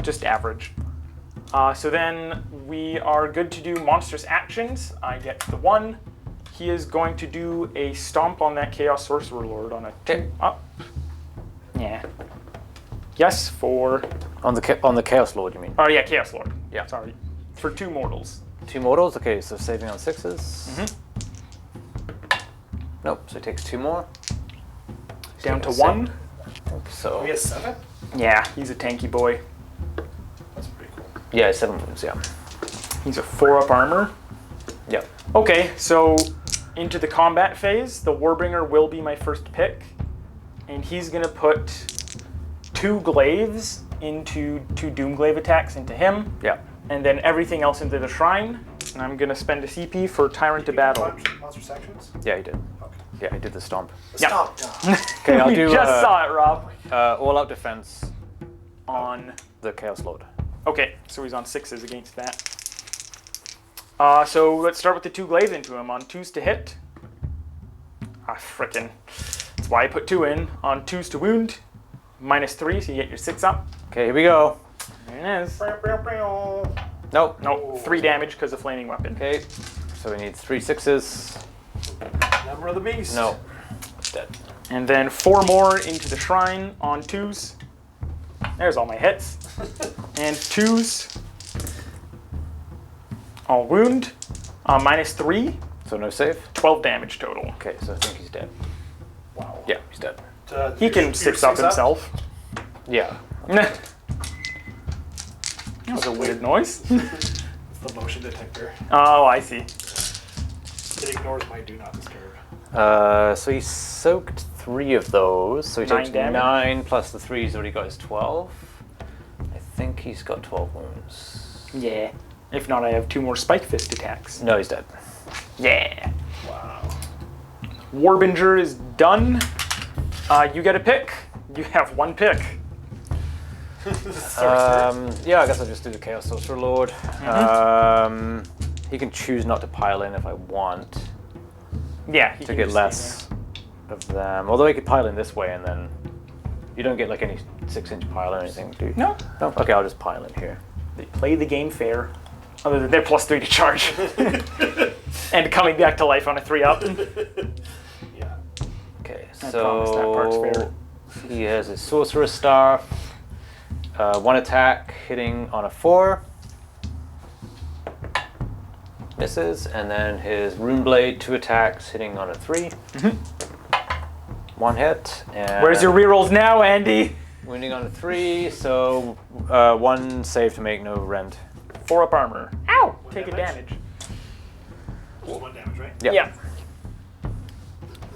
Just average. So then we are good to do monstrous actions. I get the 1. He is going to do a stomp on that Chaos Sorcerer Lord on a 2 up. Yeah. Yes, for... On the Chaos Lord, you mean? Oh yeah, Chaos Lord. Yeah. Sorry. For 2 mortals. 2 mortals? Okay, so saving on 6s. Nope, so he takes 2 more. Down to Save. 1. So, We have 7? Yeah, he's a tanky boy. That's pretty cool. yeah, 7 wounds, yeah. He's a 4-up armor. Yeah. Okay, so into the combat phase, the Warbringer will be my first pick. And he's gonna put 2 glaives into 2 Doomglaive attacks into him. Yeah. And then everything else into the shrine. And I'm gonna spend a CP for Tyrant to Battle. Monster sections? Yeah, he did. Okay. Yeah, he did the stomp. Yeah. Stop. Okay, I'll We do just saw it, Rob. all-out defense On. the Chaos Lord. Okay, so he's on 6s against that. So let's start with the 2 glaives into him. On 2s to hit. Frickin'. That's why I put 2 in. On 2s to wound. -3, so you get your 6 up. Okay, here we go. There it is. Nope. Nope, 3 damage because of flaming weapon. Okay, so we need 3 6s. Number of the beast. No, it's dead. And then 4 more into the shrine on 2s. There's all my hits. And 2s. All wound. -3. So no save? 12 damage total. Okay, so I think he's dead. Wow. Yeah, he's dead. He can 6 up himself. Yeah. That was a weird noise. It's the motion detector. Oh, I see. It ignores my do not disturb. So he soaked 3 of those, so he 9 takes damage? 9 plus the 3 he's already got is 12. I think he's got 12 wounds. Yeah. If not, I have 2 more Spike Fist attacks. No, he's dead. Yeah. Wow. Warbinger is done. You get a pick. You have 1 pick. Yeah, I guess I'll just do the Chaos Sorcerer Lord. He can choose not to pile in if I want Yeah, he to can get just less of them. Although he could pile in this way and then you don't get like any 6-inch pile or anything, do you? No. No? Okay, I'll just pile in here. They play the game fair. Other than they're +3 to charge. And coming back to life on a 3-up. Yeah. Okay, I promise that part's fair. he has his Sorcerer's Staff. 1 attack hitting on a 4. Misses, and then his Rune Blade, 2 attacks hitting on a 3. 1 hit. And Where's your rerolls now, Andy? wounding on a 3, so 1 save to make no rend. 4-up armor. Ow! One Take a damage? damage. Just 1 damage, right? Yep. Yeah.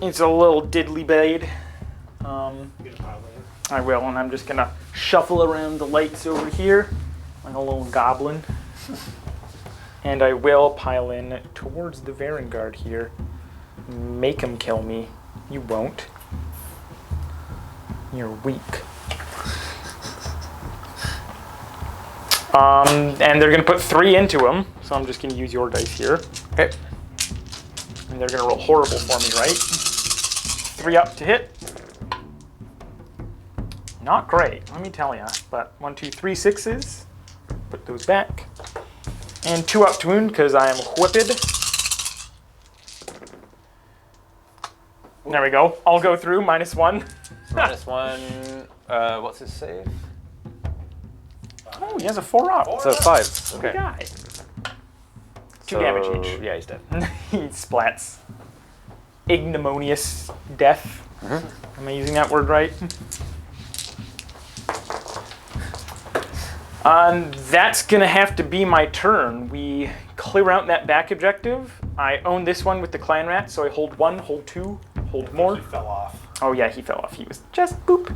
It's a little diddly blade. You get a pile in. I will, and I'm just gonna shuffle around the lights over here like a little goblin. And I will pile in towards the Varangard here. Make him kill me. You won't. You're weak. And they're gonna put 3 into him, so I'm just gonna use your dice here. Okay. And they're gonna roll horrible for me, right? 3 up to hit. Not great, let me tell ya. But 1, 2, 3 6s. Put those back. And 2 up to wound because I am whipped. There we go. I'll go through -1. -1. What's his save? Oh he has a 4-up. So 5. Okay. Guy. 2 So, damage each. Yeah, he's dead. He splats. Ignominious death. Am I using that word right? That's gonna have to be my turn. We clear out that back objective. I own this one with the clan rat, so I hold 1, hold 2, hold more. He fell off. Oh yeah, he fell off. He was just boop.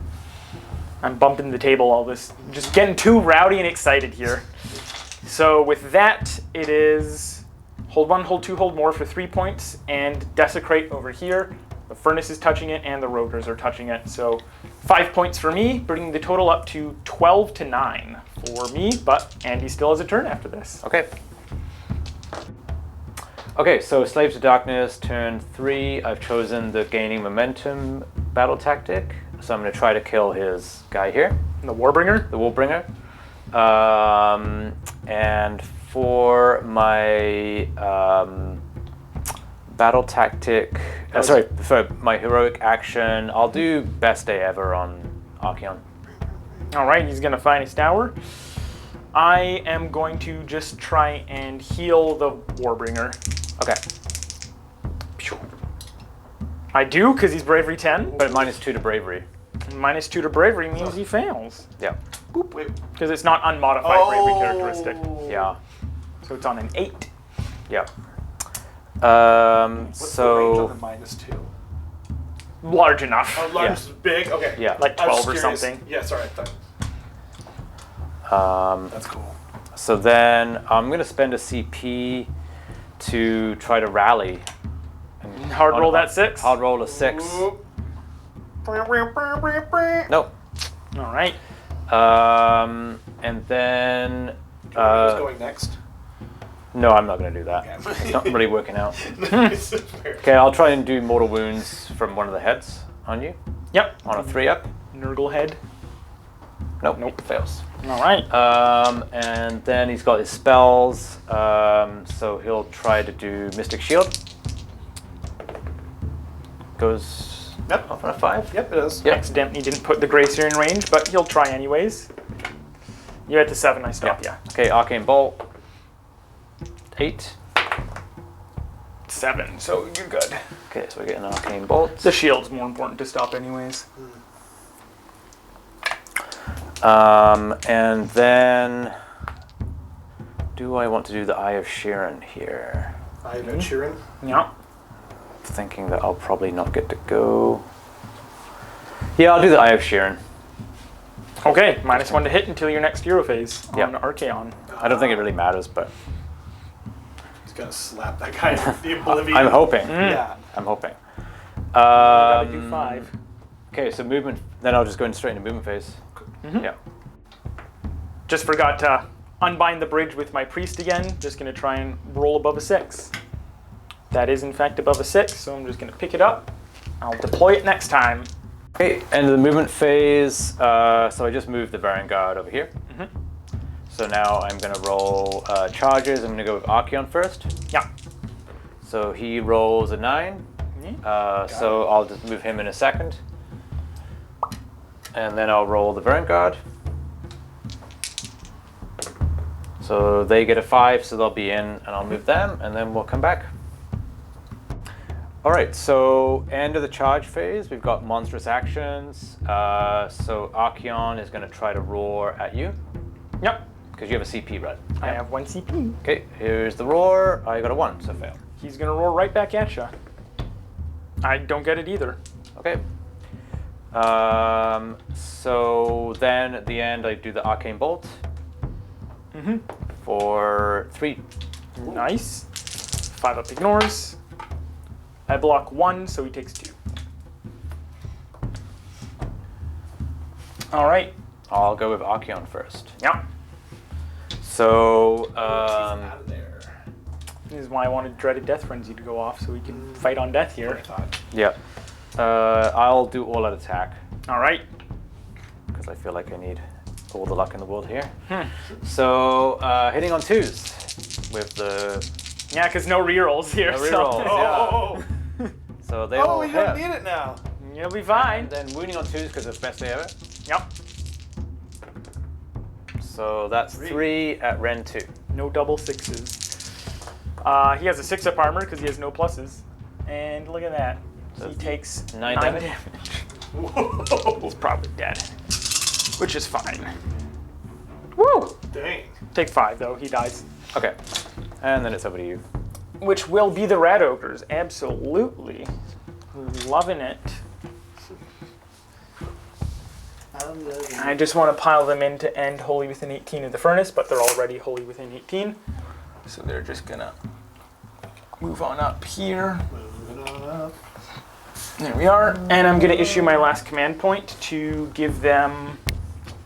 I'm bumping the table all this. Just getting too rowdy and excited here. So with that, it is hold 1, hold 2, hold more for 3 points, and desecrate over here. The furnace is touching it, and the rotors are touching it. So 5 points for me, bringing the total up to 12 to 9 for me, but Andy still has a turn after this. Okay. Okay, so Slaves to Darkness, turn 3. I've chosen the gaining momentum battle tactic. So I'm going to try to kill his guy here. The Warbringer? The Warbringer. And for my battle tactic, for my heroic action, I'll do best day ever on Archaon. All right, he's gonna find his tower. I am going to just try and heal the Warbringer. Okay. I do, because he's bravery 10. But -2 to bravery. -2 to bravery means he fails. Yeah. Because it's not unmodified bravery characteristic. Yeah. So it's on an 8. Yeah. What's the range So on the -2? Large enough. Oh, large is big? Okay. yeah. Like I was 12 or curious. something. Yeah, sorry. That's cool. So then I'm gonna spend a CP to try to rally. And Hard roll that 6. Hard roll a 6. Nope. All right. And then Who's going next? no, I'm not gonna do that. Okay. It's not really working out. Nice. Fair. Okay, I'll try and do mortal wounds from one of the heads on you Yep. on a 3-up. Nurgle head. Nope, fails. All right. And then he's got his spells, so he'll try to do Mystic Shield. Goes Yep. off on a 5. Yep, it is. Yep. Accidentally didn't put the Gracer in range, but he'll try anyways. You're at the 7, I stop, yeah. Okay, Arcane Bolt. 8. 7, so you're good. Okay, so we're getting Arcane Bolt. The shield's more important to stop anyways. And then, do I want to do the Eye of Sheeran here? I have Sheeran. Yeah. Thinking that I'll probably not get to go. Yeah, I'll do the Eye of Sheeran. Okay, -1 to hit until your next hero phase on Yep. Archaon. I don't think it really matters, but He's gonna slap that guy with the oblivion. I'm hoping. Yeah. I'm hoping. Gotta do 5. Okay, so movement. Then I'll just go straight into movement phase. Yeah. Just forgot to unbind the bridge with my priest again. Just gonna try and roll above a 6. That is in fact above a 6, so I'm just gonna pick it up. I'll deploy it next time. Okay, end of the movement phase. So I just moved the Vanguard over here. So now I'm gonna roll charges. I'm gonna go with Archaon first. Yeah. So he rolls a 9. So I'll just move him in a second. And then I'll roll the Vanguard. So they get a 5, so they'll be in, and I'll move them, and then we'll come back. All right, so end of the charge phase. We've got monstrous actions. So Archaon is going to try to roar at you. Yep. Because you have a CP, right? I have 1 CP. Okay, here's the roar. I got a 1, so fail. He's gonna roar right back at you. I don't get it either. Okay. So then at the end, I do the Arcane Bolt. For 3. Nice. 5 up ignores. I block 1, so he takes 2. All right. I'll go with Archaon first. Yeah. So, Out of there. This is why I wanted Dreaded Death Frenzy to go off, so we can fight on death here. yeah. I'll do all out attack. All right. Because I feel like I need all the luck in the world here. So, hitting on 2s with the Yeah, because no rerolls here. no so- rerolls. Oh, Yeah. So they oh, will you don't hit. need it now. You'll be fine. And then wounding on 2s because it's best day ever. Yep. So that's 3 at Ren 2. No double 6s. He has a 6-up armor because he has no pluses. And look at that. He takes 9 damage. Whoa. He's probably dead. Which is fine. Woo! Dang. Take 5 though, he dies. Okay. And then it's over to you. Which will be the Rat Ogres, absolutely. Loving it. I just want to pile them in to end wholly within 18 of the furnace, but they're already wholly within 18. So they're just gonna move on up here. Moving on up. There we are. And I'm gonna issue my last command point to give them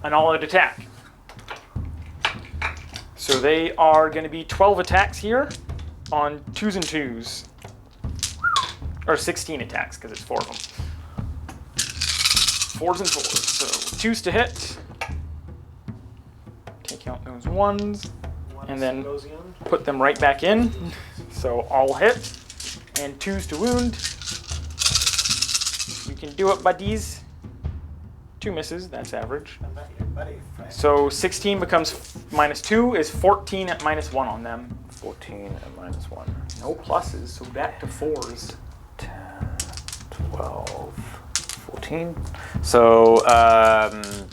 an all-out attack. So they are gonna be 12 attacks here on 2s and 2s. Or 16 attacks, because it's 4 of them. 4s and 4s. So 2s to hit. Take out those 1s. And then put them right back in. So all hit. And 2s to wound. You can do it, buddies. 2 misses, that's average. So 16 becomes -2 is 14 at -1 on them. 14 at -1. No pluses, so back to 4s. 10, 12, 14. So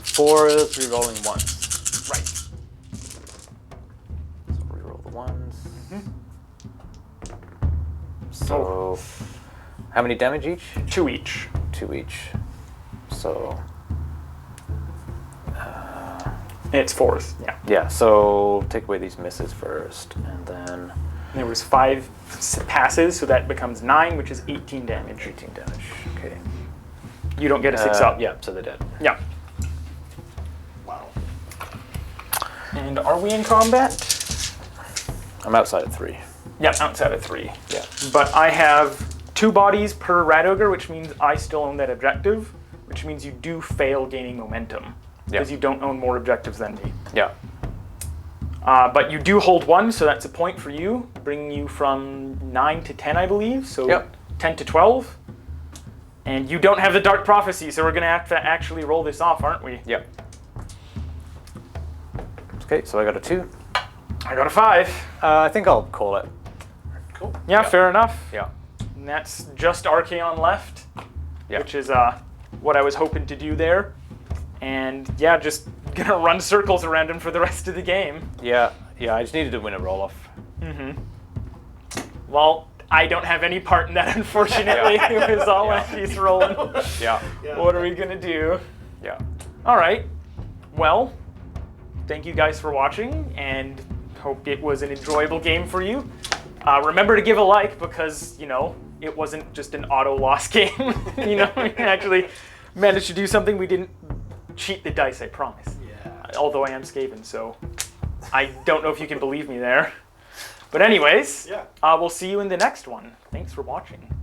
4 re-rolling 1s. Right. So re-roll the 1s. So how many damage each? 2 each. 2 each. So It's 4s, yeah. yeah, so take away these misses first, and then There was 5 passes, so that becomes 9, which is 18 damage. 18 damage. Okay. You don't get a 6-up. Yeah, so they're dead. Yeah. Wow. And are we in combat? I'm outside at 3. Yeah, outside of 3. Yeah. But I have 2 bodies per Rat Ogre, which means I still own that objective, which means you do fail gaining momentum, because you don't own more objectives than me. Yeah. But you do hold 1, so that's a point for you, bringing you from 9 to 10, I believe, so 10 to 12. And you don't have the Dark Prophecy, so we're going to have to actually roll this off, aren't we? Yep. Okay, so I got a 2. I got a 5. I think I'll call it. Cool. Yeah, fair enough. Yeah. And that's just Archaon left, Yeah. which is what I was hoping to do there. And yeah, just gonna run circles around him for the rest of the game. Yeah, I just needed to win a roll-off. Well, I don't have any part in that, unfortunately. It was all Andy's rolling. Yeah. What are we gonna do? Yeah. All right. Well, thank you guys for watching, and hope it was an enjoyable game for you. Remember to give a like, because, you know, it wasn't just an auto-loss game. You know, we actually managed to do something. We didn't cheat the dice, I promise. Yeah. Although I am Skaven, so I don't know if you can believe me there. But anyways, we'll see you in the next one. Thanks for watching.